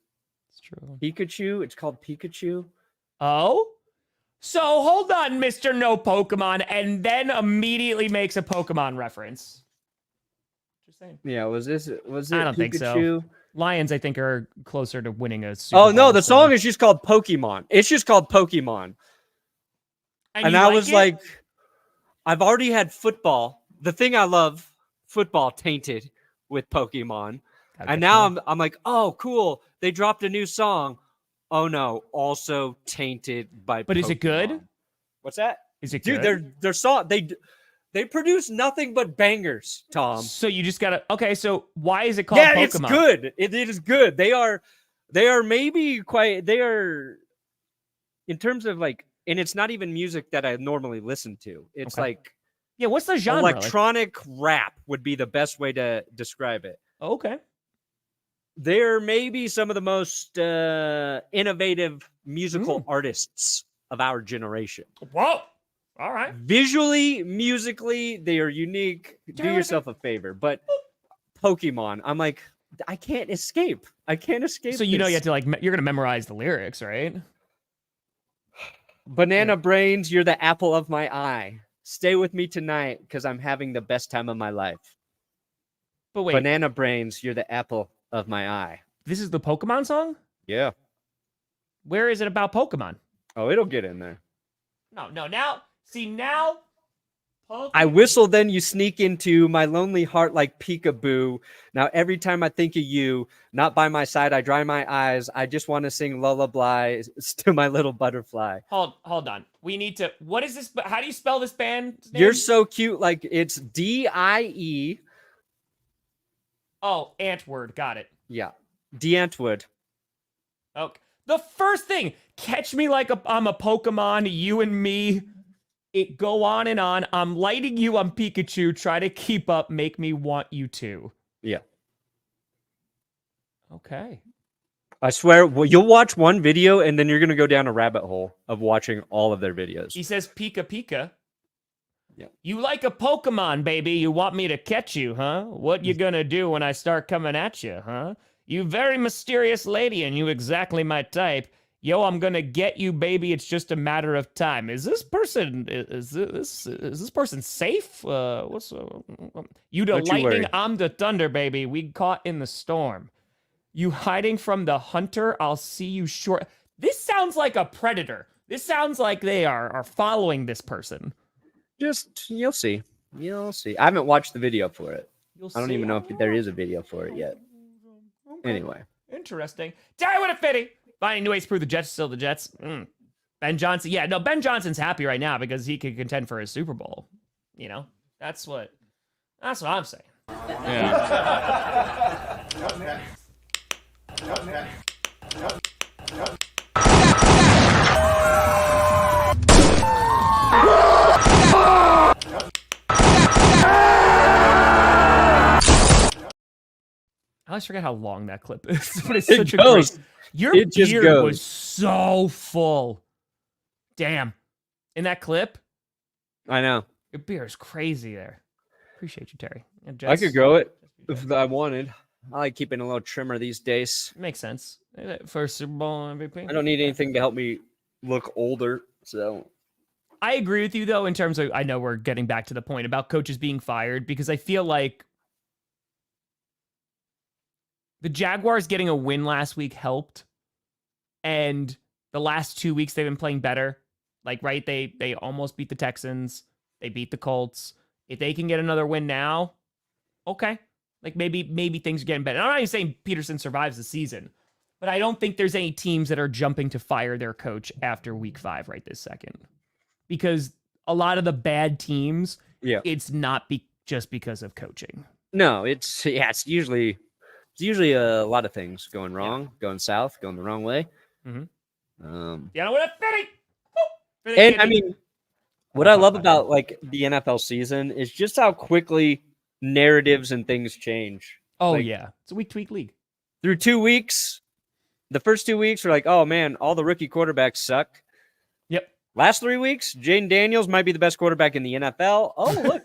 It's true. Pikachu. It's called Pikachu. Oh? So hold on, Mr. No Pokemon, and then immediately makes a Pokemon reference. Just saying. Yeah, was it I Pikachu? don't think so. Lions, I think, are closer to winning a Super Oh Bowl, no, the so- song is just called Pokemon. It's just called Pokemon. And you I like was it? like, I've already had football. The thing I love, football tainted with Pokemon. Gotta And get now more. I'm like, oh, cool. They dropped a new song. Oh no, also tainted by But is it good? Pokemon. What's that? Is it Dude, good? their song they produce nothing but bangers, Tom. So you just gotta. Okay, so why is it called Yeah, Pokemon? it's good. It is good. They are maybe quite they are in terms of like, and it's not even music that I normally listen to. It's Okay. like Yeah, what's the genre? Like- electronic rap would be the best way to describe it. okay. They're maybe some of the most innovative musical artists of our generation. Whoa. All right. Visually, musically, they are unique. Do yourself a favor. But Pokemon, I'm like, I can't escape. I can't escape. So you know this. you have to like you're gonna memorize the lyrics, right? Banana brains, you're the apple of my eye. Stay with me tonight because I'm having the best time of my life. But wait, Banana brains, you're the apple of my eye. this is the Pokemon song? Yeah. Where is it about Pokemon? Oh, it'll get in there. No, now I whistle, then you sneak into my lonely heart like peekaboo. Now every time I think of you, not by my side, I dry my eyes. I just want to sing lullabies to my little butterfly. Hold on. We need to. What is this? How do you spell this band? You're so cute. Like it's DIE. Oh, Antword. Got it. Yeah. DeAntwood. Okay. The first thing, catch me like I'm a Pokemon, you and me. It go on and on. I'm lighting you, I'm Pikachu. Try to keep up, make me want you to. Yeah. Okay. I swear, well, you'll watch one video and then you're going to go down a rabbit hole of watching all of their videos. He says Pika Pika. Yeah. You like a Pokemon, baby. You want me to catch you, huh? What you gonna do when I start coming at you, huh? You very mysterious lady and you exactly my type. Yo, I'm gonna get you, baby. It's just a matter of time. Is this person is this person safe? What's you the Don't you lightning, worry. I'm the thunder, baby. We caught in the storm. You hiding from the hunter? I'll see you short. This sounds like a predator. This sounds like they are following this person. Just, you'll see. You'll see. I haven't watched the video for it. You'll I don't see. even know if there is a video for it yet. Okay. Anyway. Interesting. Die with a fitty. Finding new ways to prove the Jets are still the Jets. Ben Johnson. Yeah, no, Ben Johnson's happy right now because he could contend for his Super Bowl. You know, that's what I'm saying. Yeah. I always forget how long that clip is, but it's It such goes. a great. Your It just beard goes. was so full. Damn. In that clip, I know. your beard is crazy there. Appreciate you, Terry. And I Jess, could grow it Jess, if I wanted. I like keeping a little trimmer these days. makes sense. First Super Bowl MVP. I don't need anything to help me look older. So I agree with you though in terms of I know we're getting back to the point about coaches being fired because I feel like the Jaguars getting a win last week helped, and the last 2 weeks they've been playing better. Like, right, they almost beat the Texans, they beat the Colts. If they can get another win now, okay, like maybe things are getting better. I'm not even saying Peterson survives the season, but I don't think there's any teams that are jumping to fire their coach after week 5 right this second, because a lot of the bad teams, it's not just because of coaching. no, it's usually a lot of things going wrong, going south, going the wrong way. Mm-hmm. Yeah, what a fitting. And I mean, what I love about like the NFL season is just how quickly narratives and things change. Oh like, yeah, it's a week-to-week league. Through 2 weeks, the first 2 weeks were like, oh man, all the rookie quarterbacks suck. Yep. Last 3 weeks, Jayden Daniels might be the best quarterback in the NFL. Oh look,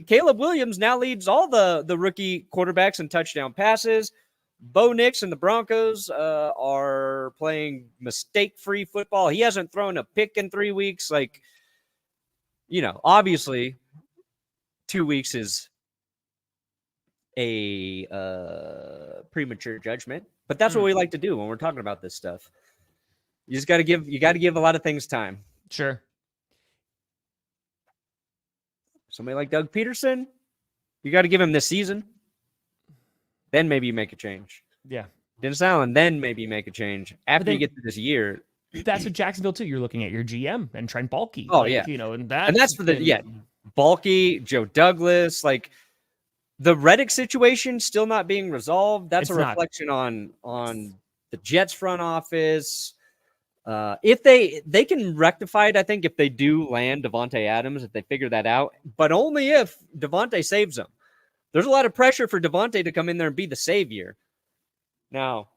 Caleb Williams now leads all the rookie quarterbacks in touchdown passes. Bo Nix and the Broncos are playing mistake-free football. He hasn't thrown a pick in 3 weeks. Like, obviously, 2 weeks is a premature judgment, but that's what we like to do when we're talking about this stuff. You just got to give a lot of things time. Sure. Somebody like Doug Pederson, you got to give him this season. Then maybe you make a change. Yeah. Dennis Allen, then maybe you make a change. After you get through this year. That's what Jacksonville, too. You're looking at your GM and Trent Baalke. Oh, yeah. And that's for Baalke, Joe Douglas, like the Reddick situation still not being resolved. That's a reflection on the Jets front office. If they can rectify it, I think if they do land Devontae Adams, if they figure that out, but only if Devontae saves them. There's a lot of pressure for Devontae to come in there and be the savior. Now,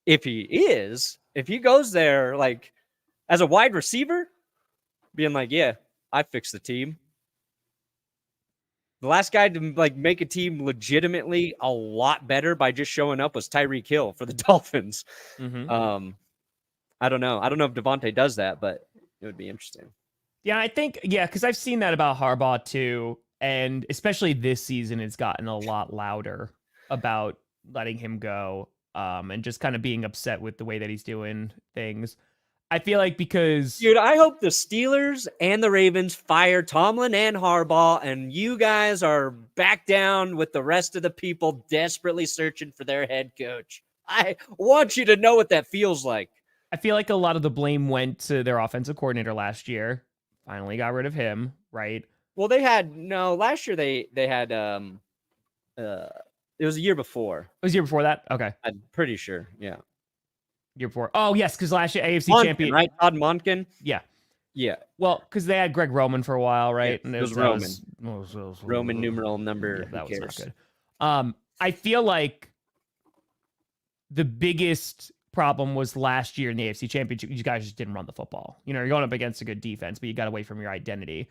if he goes there like as a wide receiver, being like, yeah, I fixed the team. The last guy to like make a team legitimately a lot better by just showing up was Tyreek Hill for the Dolphins. Mm-hmm. I don't know. I don't know if Devontae does that, but it would be interesting. Yeah, I think, because I've seen that about Harbaugh too. And especially this season, it's gotten a lot louder about letting him go and just kind of being upset with the way that he's doing things. I feel like because... Dude, I hope the Steelers and the Ravens fire Tomlin and Harbaugh, and you guys are back down with the rest of the people desperately searching for their head coach. I want you to know what that feels like. I feel like a lot of the blame went to their offensive coordinator last year. Finally got rid of him, right? Well, last year they had it was a year before. It was a year before that? Okay. I'm pretty sure. Yeah. Year before. Oh, yes, because last year AFC Monken, champion. Right? Todd Monken? Yeah. Yeah. Well, because they had Greg Roman for a while, right? Yeah, and it was Roman. Roman numeral number. Yeah, that who was cares? not good. I feel like the biggest problem was last year in the AFC Championship. You guys just didn't run the football. You're going up against a good defense, but you got away from your identity.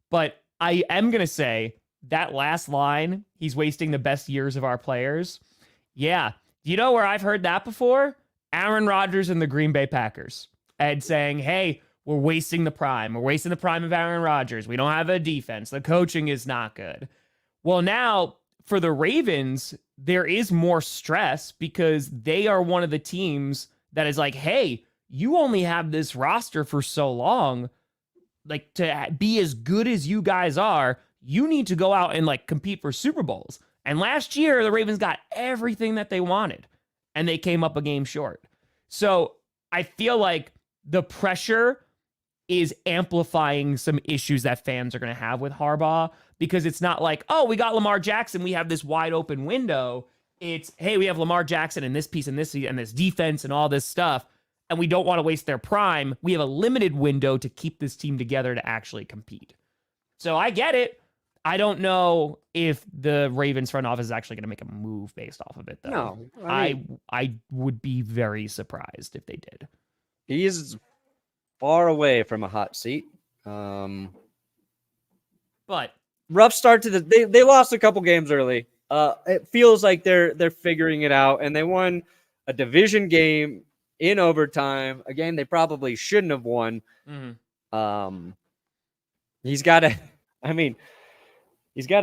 But I am going to say that last line, he's wasting the best years of our players. Yeah. Do you know where I've heard that before? Aaron Rodgers and the Green Bay Packers. And saying, hey, we're wasting the prime. We're wasting the prime of Aaron Rodgers. We don't have a defense. The coaching is not good. Well, now for the Ravens, there is more stress because they are one of the teams that is like, hey, you only have this roster for so long. Like, to be as good as you guys are, you need to go out and like compete for Super Bowls. And last year, the Ravens got everything that they wanted and they came up a game short. So I feel like the pressure is amplifying some issues that fans are going to have with Harbaugh because it's not like, oh, we got Lamar Jackson, we have this wide open window. It's, hey, we have Lamar Jackson and this piece and this defense and all this stuff, and we don't want to waste their prime. We have a limited window to keep this team together to actually compete. So I get it. I don't know if the Ravens front office is actually going to make a move based off of it, though. No, I would be very surprised if they did. He's far away from a hot seat. But rough start to they lost a couple games early. It feels like they're figuring it out, and they won a division game in overtime. A game they probably shouldn't have won. He's got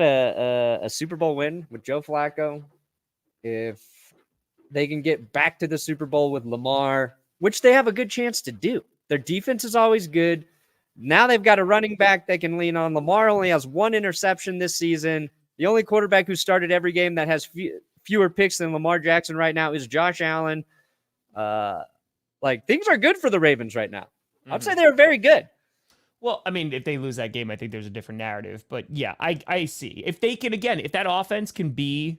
a Super Bowl win with Joe Flacco. If they can get back to the Super Bowl with Lamar, which they have a good chance to do. Their defense is always good. Now they've got a running back they can lean on. Lamar only has one interception this season. The only quarterback who started every game that has fewer picks than Lamar Jackson right now is Josh Allen. Things are good for the Ravens right now. I'd say they're very good. Well, I mean, if they lose that game, I think there's a different narrative. But yeah, I see. If they can, again, if that offense can be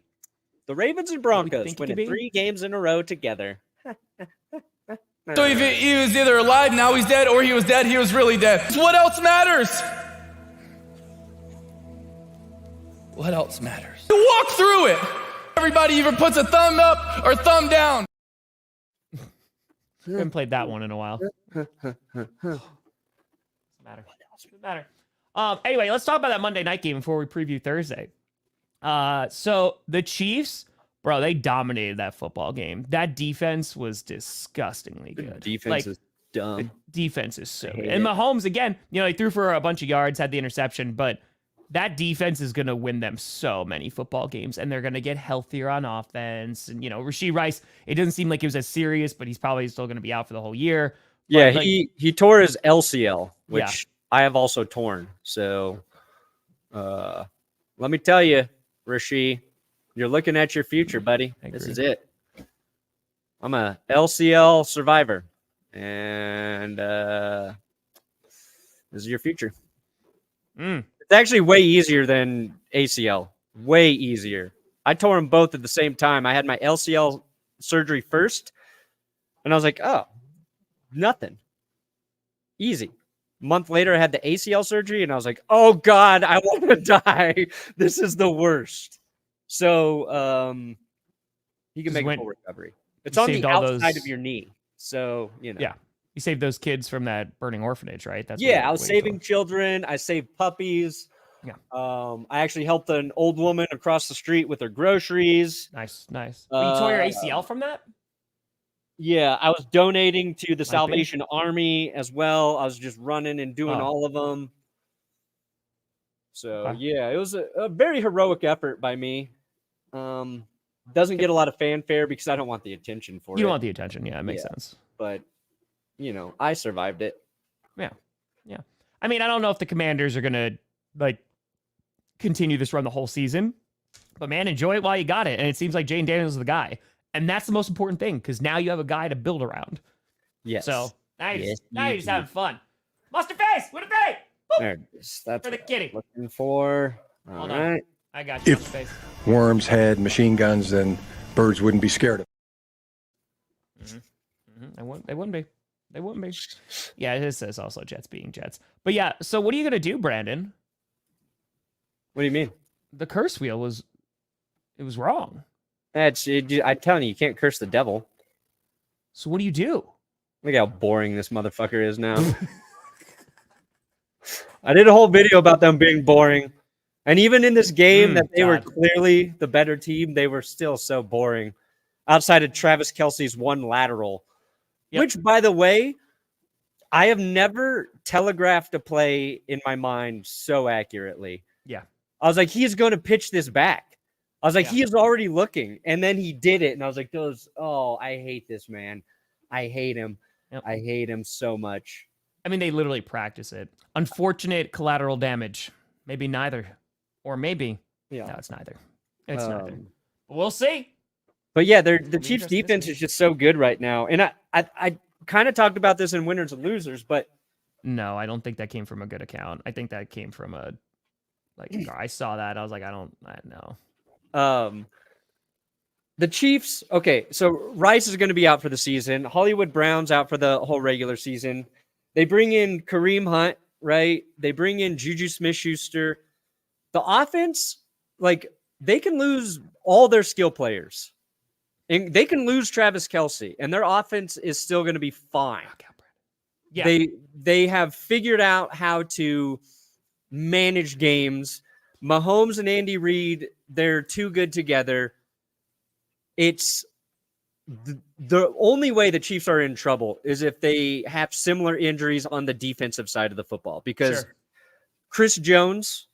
the Ravens and Broncos winning 3 games in a row together. So if he was either alive, now he's dead, or he was dead, he was really dead. What else matters? What else matters? You walk through it. Everybody either puts a thumb up or thumb down. Haven't played that one in a while. Doesn't matter. Anyway, let's talk about that Monday night game before we preview Thursday. So the Chiefs, bro, they dominated that football game. That defense was disgustingly good. Defense is dumb. The defense is so good. And Mahomes, again, he threw for a bunch of yards, had the interception, but that defense is going to win them so many football games, and they're going to get healthier on offense. And, Rashee Rice, it doesn't seem like it was as serious, but he's probably still going to be out for the whole year. Yeah, he tore his LCL, which I have also torn. So let me tell you, Rashee, you're looking at your future, buddy. This is it. I'm a LCL survivor, and this is your future. It's actually way easier than ACL. Way easier. I tore them both at the same time. I had my LCL surgery first, and I was like, oh, nothing. Easy. A month later, I had the ACL surgery, and I was like, oh, God, I want to die. This is the worst. So he can make a full recovery. It's on the outside of your knee. So, Yeah. You saved those kids from that burning orphanage, right? That's I was saving children. I saved puppies. Yeah. I actually helped an old woman across the street with her groceries. Nice. Wait, you tore your ACL from that? Yeah, I was donating to the Salvation Army as well. I was just running and doing all of them. So, yeah, it was a very heroic effort by me. Doesn't get a lot of fanfare because I don't want the attention for it. You don't want the attention. Yeah, it makes sense. But, I survived it. Yeah. I mean, I don't know if the Commanders are going to, continue this run the whole season. But, man, enjoy it while you got it. And it seems like Jayden Daniels is the guy. And that's the most important thing, because now you have a guy to build around. Yes. So now you're just having fun. Mustard face, what a day! There it is. That's for the kitty. Looking for. All right. I got you. If worms had machine guns, then birds wouldn't be scared of them. They wouldn't be. Yeah, it says also Jets being Jets. But yeah, so what are you gonna do, Brandon? What do you mean? The curse wheel was wrong. I'm telling you, you can't curse the devil. So what do you do? Look how boring this motherfucker is now. I did a whole video about them being boring. And even in this game that they were clearly the better team, they were still so boring. Outside of Travis Kelce's one lateral. Which, by the way, I have never telegraphed a play in my mind so accurately. Yeah. I was like, he's going to pitch this back. I was like, he is already looking. And then he did it. And I was like, I hate this man. I hate him. Yep. I hate him so much. I mean, they literally practice it. Unfortunate collateral damage. Maybe neither. Or maybe. Yeah. No, it's neither. It's neither. We'll see. But yeah, the Chiefs defense is just so good right now. And I kind of talked about this in Winners and Losers, but no, I don't think that came from a good account. I think that came from Like I saw that, I was like, I know. The Chiefs, okay, so Rice is going to be out for the season. Hollywood Brown's out for the whole regular season. They bring in Kareem Hunt, right? They bring in Juju Smith-Schuster. The offense, like, they can lose all their skill players. And they can lose Travis Kelce, and their offense is still going to be fine. Yeah. They have figured out how to manage games. Mahomes and Andy Reid, they're too good together. It's the only way the Chiefs are in trouble is if they have similar injuries on the defensive side of the football, because Chris Jones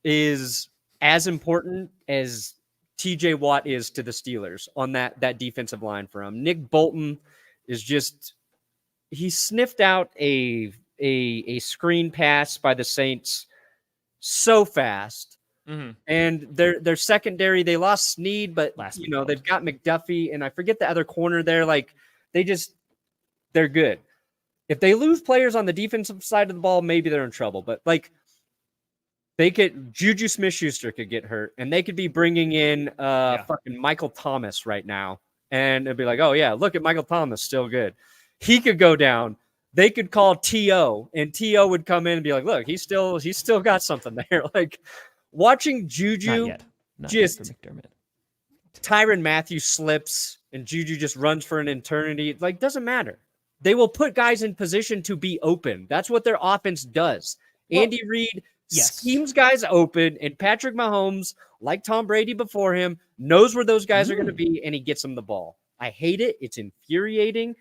is as important as TJ Watt is to the Steelers on that defensive line for him. Nick Bolton is just, he sniffed out a screen pass by the Saints so fast. Mm-hmm. And their secondary, they lost Snead, but they've got McDuffie, and I forget the other corner there. Like, they're good. If they lose players on the defensive side of the ball, maybe they're in trouble. But like, Juju Smith-Schuster could get hurt, and they could be bringing in fucking Michael Thomas right now, and it'd be like, oh yeah, look at Michael Thomas, still good. He could go down. They could call T.O., and T.O. would come in and be like, look, he's still got something there. Like, watching Juju Not just yet for McDermott. Tyrann Mathieu slips and Juju just runs for an eternity. Like, doesn't matter. They will put guys in position to be open. That's what their offense does. Andy Reid schemes guys open, and Patrick Mahomes, like Tom Brady before him, knows where those guys are going to be, and he gets them the ball. I hate it. It's infuriating.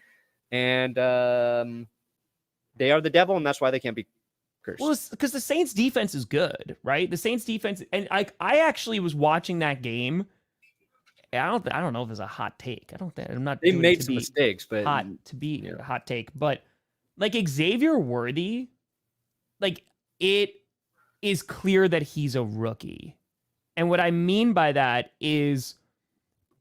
And they are the devil, and that's why they can't be cursed. Well, because the Saints defense is good, right? The Saints defense, and I actually was watching that game. I don't know if it's a hot take. I'm not. They made some mistakes, but a hot take. But like Xavier Worthy, like, it is clear that he's a rookie, and what I mean by that is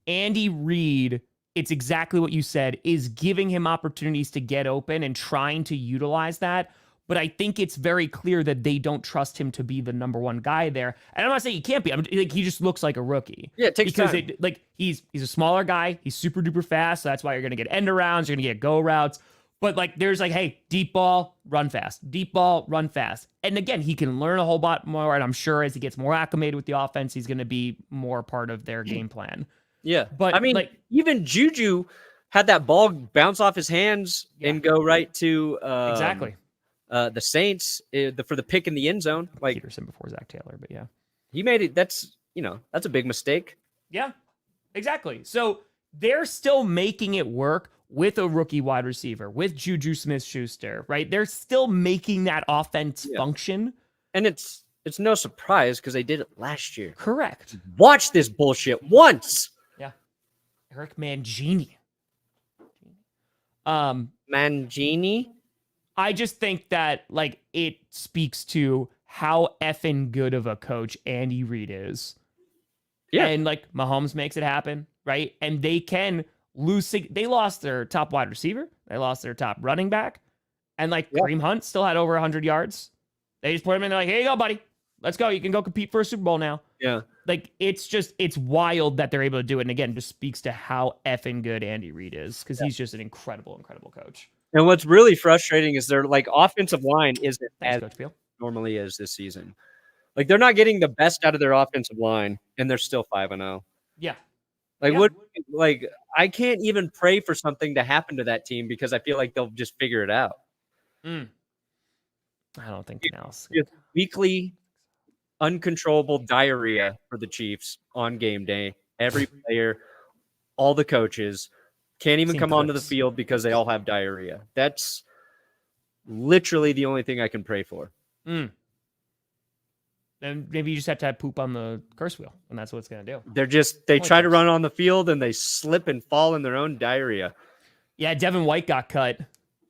Andy Reid. It's exactly what you said, is giving him opportunities to get open and trying to utilize that. But I think it's very clear that they don't trust him to be the number one guy there. And I'm not saying he can't be. He just looks like a rookie. Yeah, it takes time. He's a smaller guy. He's super duper fast. So that's why you're going to get end arounds. You're going to get go routes. But like, there's like, hey, deep ball, run fast. Deep ball, run fast. And again, he can learn a whole lot more. And I'm sure as he gets more acclimated with the offense, he's going to be more part of their game plan. Yeah, but I mean, like, even Juju had that ball bounce off his hands and go right to the Saints for the pick in the end zone. Like Peterson before Zach Taylor, but yeah, he made it. That's a big mistake. Yeah, exactly. So they're still making it work with a rookie wide receiver, with Juju Smith-Schuster, right? They're still making that offense function, and it's no surprise because they did it last year. Correct. Watch this bullshit once. Yeah, Eric Mangini. Mangini. I just think that like it speaks to how effing good of a coach Andy Reid is. Yeah, and like Mahomes makes it happen, right? And they can lose. They lost their top wide receiver. They lost their top running back, and like Kareem Hunt still had over 100 yards. They just put him in. They're like, "Here you go, buddy. Let's go. You can go compete for a Super Bowl now." Yeah. Like, it's wild that they're able to do it. And again, just speaks to how effing good Andy Reid is, because he's just an incredible, incredible coach. And what's really frustrating is their like offensive line isn't as Coach Beal. normally is this season. Like, they're not getting the best out of their offensive line, and they're still 5-0. Yeah. Like, I can't even pray for something to happen to that team because I feel like they'll just figure it out. I don't think else. Just weekly uncontrollable diarrhea for the Chiefs on game day. Every player, all the coaches can't even come onto the field because they all have diarrhea. That's literally the only thing I can pray for. And maybe you just have to have poop on the curse wheel, and that's what it's going to They do. try to run on the field and they slip and fall in their own diarrhea. Yeah, Devin White got cut.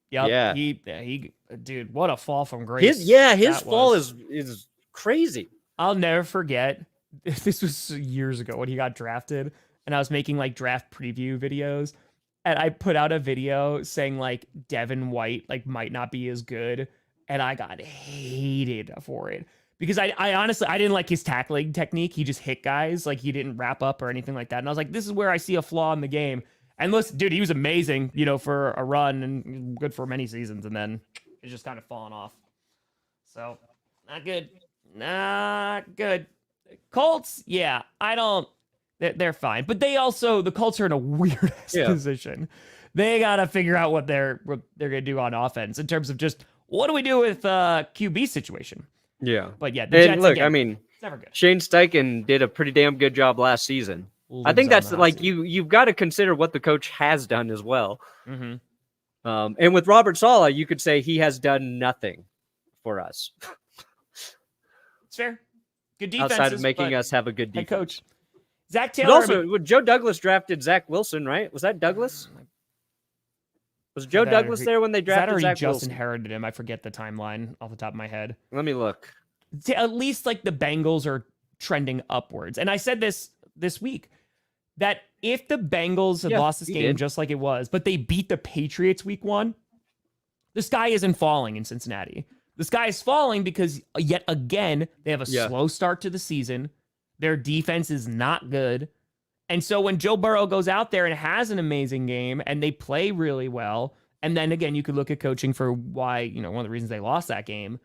Yep. Yeah. He dude, what a fall from grace. His fall is crazy. I'll never forget. This was years ago when he got drafted, and I was making like draft preview videos, and I put out a video saying like Devin White like might not be as good, and I got hated for it because I honestly, I didn't like his tackling technique. He just hit guys. Like, he didn't wrap up or anything like that. And I was like, this is where I see a flaw in the game. And listen, dude, he was amazing, for a run and good for many seasons. And then it's just kind of fallen off. So, not good. Not good. Colts, yeah, they're fine. But the Colts are in a weird position. They got to figure out what they're going to do on offense in terms of just, what do we do with QB situation? Yeah. But yeah, the Jets, look, again, I mean, it's never good. Shane Steichen did a pretty damn good job last season. I think that's like you've got to consider what the coach has done as well. Mm-hmm. And with Robert Saleh, you could say he has done nothing for us. It's fair. Good defense outside of making us have a good defense. Head coach Zach But Taylor. also, Joe Douglas drafted Zach Wilson, right? Was that Douglas? Was Joe Douglas there when they drafted Zach just Wilson? Inherited him. I forget the timeline off the top of my head. Let me look. At least like the Bengals are trending upwards. And I said this week that if the Bengals had lost this game just like it was, but they beat the Patriots week 1, the sky isn't falling in Cincinnati. The sky is falling because yet again, they have a slow start to the season. Their defense is not good. And so when Joe Burrow goes out there and has an amazing game and they play really well, and then again, you could look at coaching for why, one of the reasons they lost that game.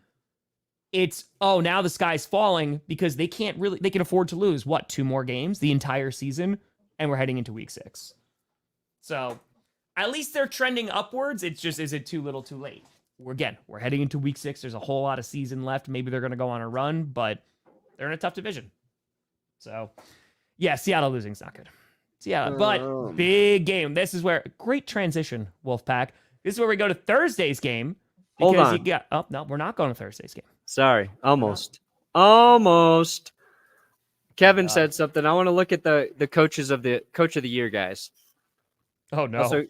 It's, now the sky's falling because they can afford to lose, 2 more games the entire season, and we're heading into week 6. So at least they're trending upwards. It's just, is it too little too late? We're heading into week 6. There's a whole lot of season left. Maybe they're going to go on a run, but they're in a tough division. So, yeah, Seattle losing is not good. Seattle, but big game. This is where, great transition, Wolfpack. This is where we go to Thursday's game. Hold on. No, we're not going to Thursday's game. Sorry, almost. Kevin said something. I want to look at the coach of the year guys. Oh no.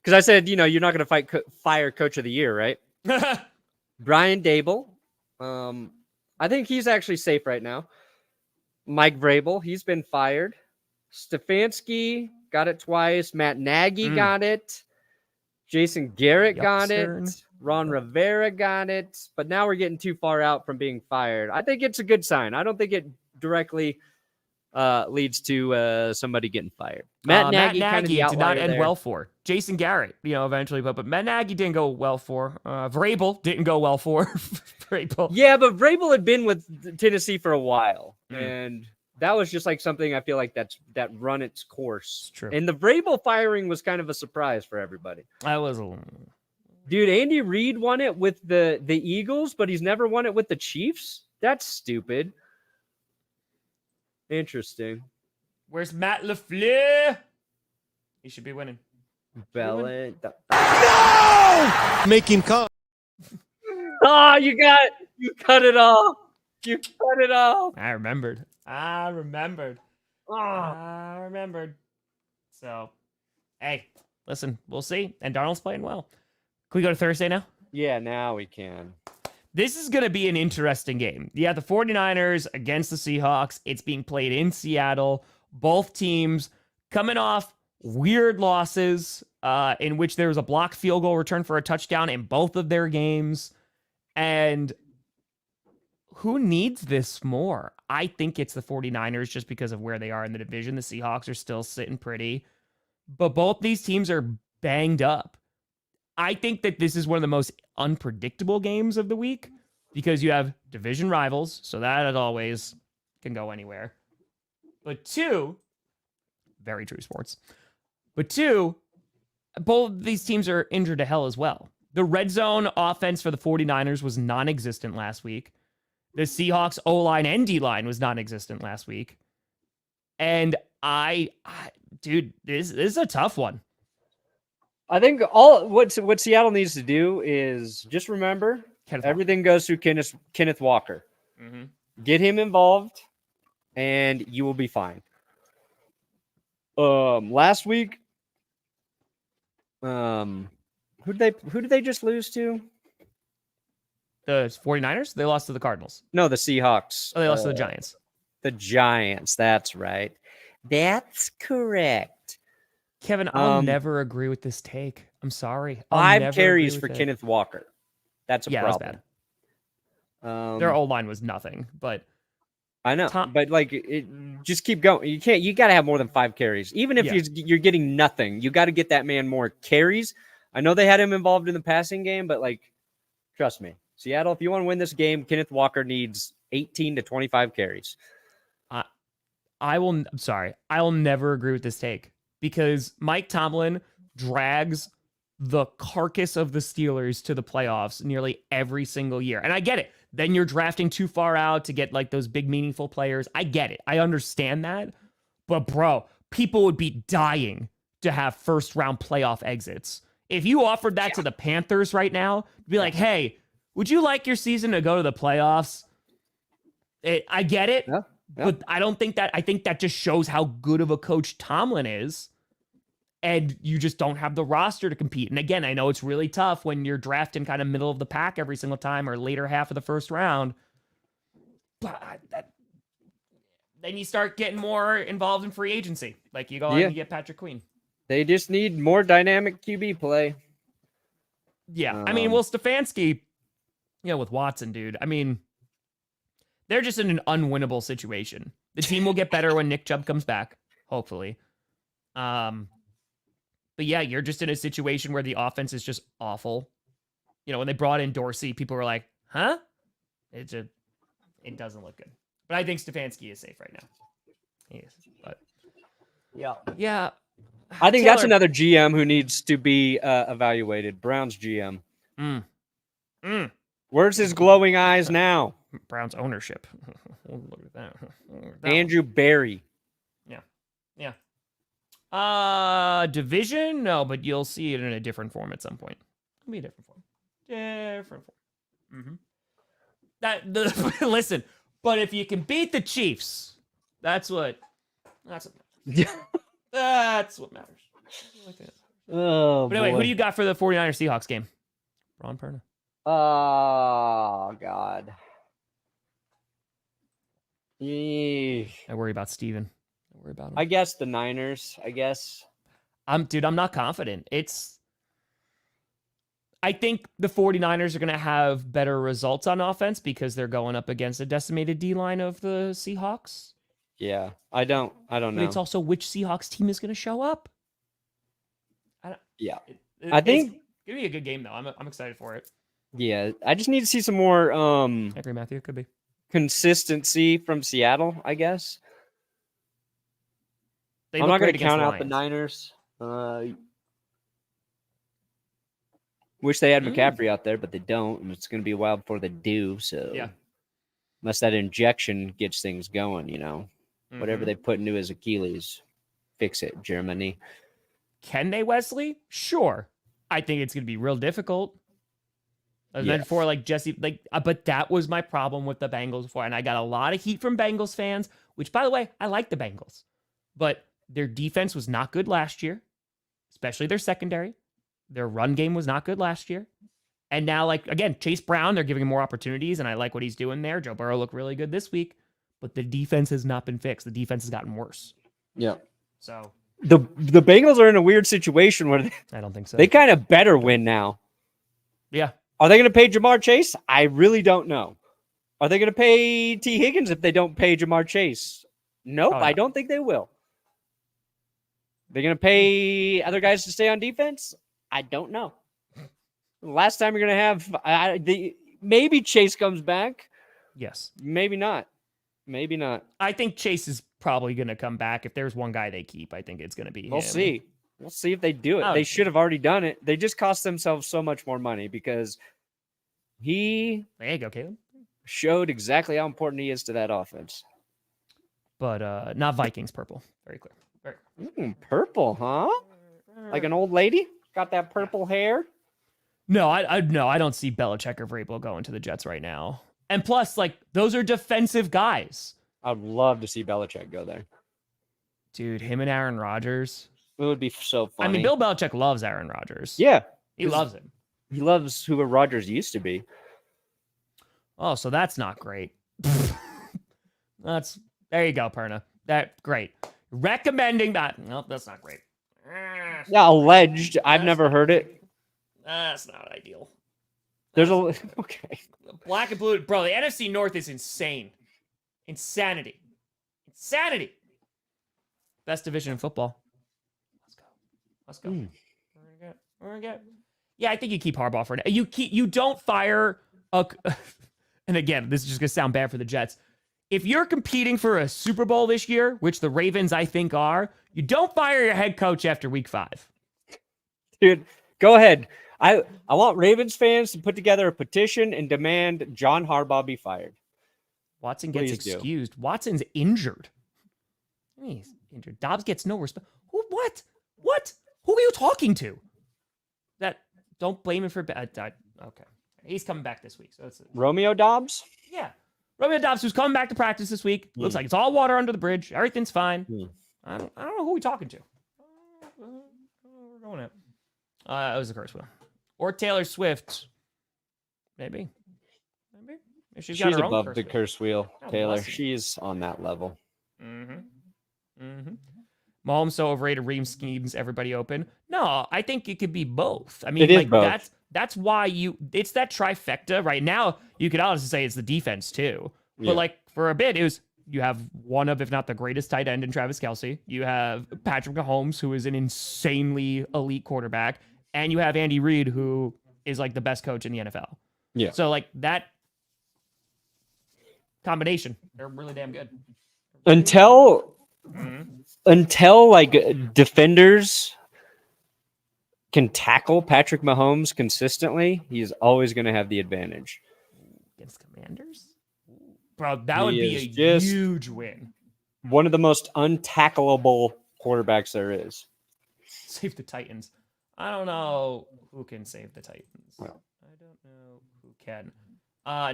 Because I said, you're not going to fire coach of the year, right? Brian Dable. I think he's actually safe right now. Mike Vrabel, he's been fired. Stefanski got it twice. Matt Nagy got it. Jason Garrett got it. Ron Rivera got it. But now we're getting too far out from being fired. I think it's a good sign. I don't think it directly leads to somebody getting fired. Matt Nagy did not end well for. Jason Garrett, eventually, but Matt Nagy didn't go well for. Vrabel didn't go well for. Vrabel. Yeah, but Vrabel had been with Tennessee for a while, and that was just like something I feel like that run its course. It's true. And the Vrabel firing was kind of a surprise for everybody. I was Dude, Andy Reid won it with the Eagles, but he's never won it with the Chiefs? That's stupid. Interesting. Where's Matt LaFleur? He should be winning. No! Make him come. Oh, you cut it off. You cut it off. I remembered. So, hey, listen, we'll see. And Darnold's playing well. Can we go to Thursday now? Yeah, now we can. This is going to be an interesting game. Yeah, the 49ers against the Seahawks. It's being played in Seattle. Both teams coming off weird losses in which there was a blocked field goal return for a touchdown in both of their games. And who needs this more? I think it's the 49ers just because of where they are in the division. The Seahawks are still sitting pretty. But both these teams are banged up. I think that this is one of the most unpredictable games of the week because you have division rivals, so that as always can go anywhere. But 2, very true sports. But 2, both of these teams are injured to hell as well. The red zone offense for the 49ers was non-existent last week. The Seahawks O-line and D-line was non-existent last week. And dude, this is a tough one. I think what Seattle needs to do is just remember everything goes through Kenneth Walker. Mm-hmm. Get him involved, and you will be fine. Last week, who did they just lose to? The 49ers? They lost to the Cardinals. No, the Seahawks. Oh, they lost to the Giants. The Giants. That's right. That's correct. Kevin, I'll never agree with this take. I'm sorry. 5 carries for Kenneth Walker. That's a problem. Their O-line was nothing, but I know, but like, just keep going. You got to have more than 5 carries. Even if you're getting nothing, you got to get that man more carries. I know they had him involved in the passing game, but like, trust me, Seattle, if you want to win this game, Kenneth Walker needs 18 to 25 carries. I will never agree with this take because Mike Tomlin drags the carcass of the Steelers to the playoffs nearly every single year. And I get it. Then you're drafting too far out to get like those big meaningful players. I get it. I understand that. But bro, people would be dying to have first round playoff exits. If you offered that to the Panthers right now, be like, hey, would you like your season to go to the playoffs? I get it. Yeah. But I don't think that. I think that just shows how good of a coach Tomlin is. And you just don't have the roster to compete. And again, I know it's really tough when you're drafting kind of middle of the pack every single time or later half of the first round. But then you start getting more involved in free agency. Like you go out and you get Patrick Queen. They just need more dynamic QB play. Yeah. I mean, Stefanski, with Watson, dude. I mean, they're just in an unwinnable situation. The team will get better when Nick Chubb comes back, hopefully. But yeah, you're just in a situation where the offense is just awful. When they brought in Dorsey, people were like, huh? It doesn't look good. But I think Stefanski is safe right now. He is. But yeah. I think that's another GM who needs to be evaluated. Browns GM. Where's his glowing eyes now? Browns ownership. Look at that. Andrew Berry. Yeah. Division? No, but you'll see it in a different form at some point. It'll be a different form. Listen, but if you can beat the Chiefs, that's what matters. That's what matters. Oh, but anyway, boy. who do you got for the 49ers Seahawks game? Ron Perna. Oh, God. Yeah. I worry about Steven. I worry about him. I guess the Niners, I'm not confident. I think the 49ers are going to have better results on offense because they're going up against a decimated D-line of the Seahawks. Yeah, I don't know. But it's also which Seahawks team is going to show up. I it's think going to be a good game, though. I'm excited for it. Yeah, I just need to see some more I agree, Matthew. Could be consistency from Seattle, I guess. I'm not going to count out the Niners. Wish they had McCaffrey out there, but they don't, and it's going to be a while before they do. So, unless that injection gets things going, whatever they put into his Achilles, fix it, Germany. Can they, Wesley? Sure. I think it's going to be real difficult. And then for Jesse, but that was my problem with the Bengals before, and I got a lot of heat from Bengals fans. Which, by the way, I like the Bengals, but their defense was not good last year, especially their secondary. Their run game was not good last year. And now, again, Chase Brown, they're giving him more opportunities, and I like what he's doing there. Joe Burrow looked really good this week, but the defense has not been fixed. The defense has gotten worse. Yeah. So the Bengals are in a weird situation where I don't think so. They kind of better win now. Yeah. Are they going to pay Jamar Chase? I really don't know. Are they going to pay T. Higgins if they don't pay Jamar Chase? Nope, I don't think they will. They're going to pay other guys to stay on defense? I don't know. Last time you're going to have maybe Chase comes back. Yes. Maybe not. Maybe not. I think Chase is probably going to come back. If there's one guy they keep, I think it's going to be him. We'll see. We'll see if they do it. They should have already done it. They just cost themselves so much more money because there you go, Caleb. Showed exactly how important he is to that offense. But not Vikings purple. Very clear. Purple, huh? Like an old lady? Got that purple hair? No, I don't see Belichick or Vrabel going to the Jets right now. And plus, those are defensive guys. I'd love to see Belichick go there. Dude, him and Aaron Rodgers. It would be so funny. I mean, Bill Belichick loves Aaron Rodgers. Yeah. He loves him. He loves who Rodgers used to be. Oh, so that's not great. There you go, Perna. Great. Recommending that. No, that's not great. Yeah, alleged. I've never heard it. That's not ideal. There's a okay. Black and blue, bro. The NFC North is insane. Insanity. Best division in football. Let's go. We're gonna get. Yeah, I think you keep Harbaugh for now. You don't fire a. And again, this is just gonna sound bad for the Jets. If you're competing for a Super Bowl this year, which the Ravens I think are, you don't fire your head coach after week 5. Dude, go ahead. I want Ravens fans to put together a petition and demand John Harbaugh be fired. Watson gets Please do. excused. Watson's injured. He's injured. Dobbs gets no respect. What? Who are you talking to? Don't blame him for bad. Okay. He's coming back this week. So it's Romeo Dobbs? Yeah. Romeo Dobbs, who's coming back to practice this week. Looks like it's all water under the bridge. Everything's fine. I don't know who we're talking to. We're going at. It was a curse wheel. Or Taylor Swift. Maybe. If she's got her own above curse the wheel. curse wheel, Oh, Taylor. bless you. She's on that level. Mahomes so overrated, Ream schemes everybody open. No, I think it could be both. I mean, It is like both. that's why it's that trifecta. Right now, you could honestly say it's the defense too. Yeah. But like for a bit, it was you have one of, if not the greatest tight end in Travis Kelce. You have Patrick Mahomes, who is an insanely elite quarterback, and you have Andy Reid, who is like the best coach in the NFL. Yeah. So like that combination, they're really damn good. Until like defenders can tackle Patrick Mahomes consistently, he's always going to have the advantage. Against Commanders? Bro, that would be a is just huge win. One of the most untackleable quarterbacks there is. Save the Titans. I don't know who can save the Titans. Well. I don't know who can.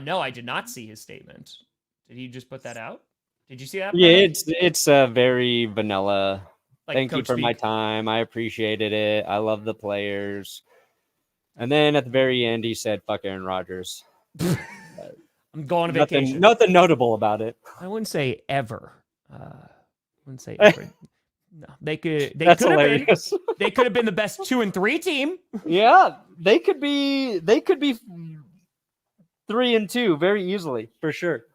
No, I did not see his statement. Did he just put that out? Did you see that? Yeah, Brian? it's very vanilla. Like Thank you coach for my speak? time. I appreciated it. I love the players. And then at the very end, he said, "Fuck Aaron Rodgers." I'm going on vacation. Nothing notable about it. I wouldn't say ever. Wouldn't say ever. No, they could. They That's could have been. hilarious. They could have been the best 2 and 3 team. Yeah, they could be 3-2 very easily, for sure.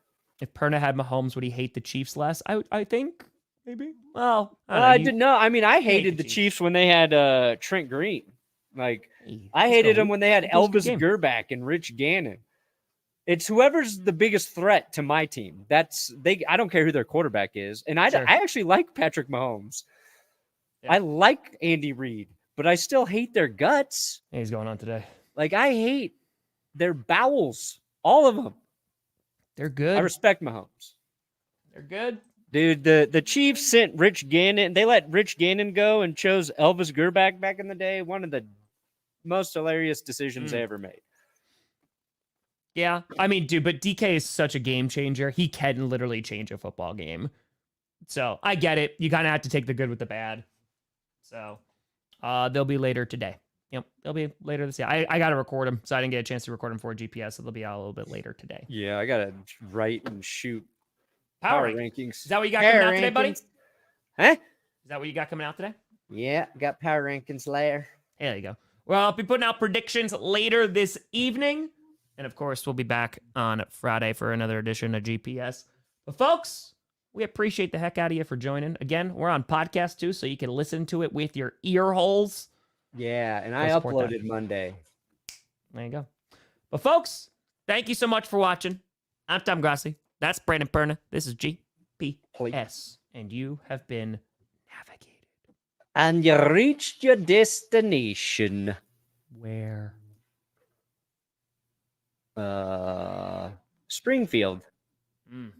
If Perna had Mahomes, would he hate the Chiefs less? I think maybe. Well, I don't know. didn't know. I mean, I hate hated the the Chiefs. Chiefs when they had Trent Green. Like, I Let's hated go. them when they had Who's the Elvis game? Gerback and Rich Gannon. It's whoever's the biggest threat to my team. I don't care who their quarterback is, and I Sure. actually like Patrick Mahomes. Yeah. I like Andy Reid, but I still hate their guts. Yeah, he's going on today. Like, I hate their bowels, all of them. They're good. I respect Mahomes. They're good. Dude, the Chiefs sent Rich Gannon. They let Rich Gannon go and chose Elvis Gerback back in the day. One of the most hilarious decisions they ever made. Yeah, I mean, dude, but DK is such a game changer. He can literally change a football game. So I get it. You kind of have to take the good with the bad. So they'll be later today. Yep, they'll be later this year. I got to record them, so I didn't get a chance to record them for GPS. So they'll be out a little bit later today. Yeah, I gotta write and shoot Power rankings. rankings. Is that what you got coming out today, buddy? rankings. Huh? Is that what you got coming out today? Yeah, got power rankings later. Yeah, there you go. Well, I'll be putting out predictions later this evening. And of course, we'll be back on Friday for another edition of GPS. But folks, we appreciate the heck out of you for joining. Again, we're on podcast too, so you can listen to it with your ear holes. Yeah, and I support that. uploaded Monday. There you go. But folks, thank you so much for watching. I'm Tom Grossi. That's Brandon Perna. This is GPS. And you have been navigated. And you reached your destination. Where? Springfield. Mm.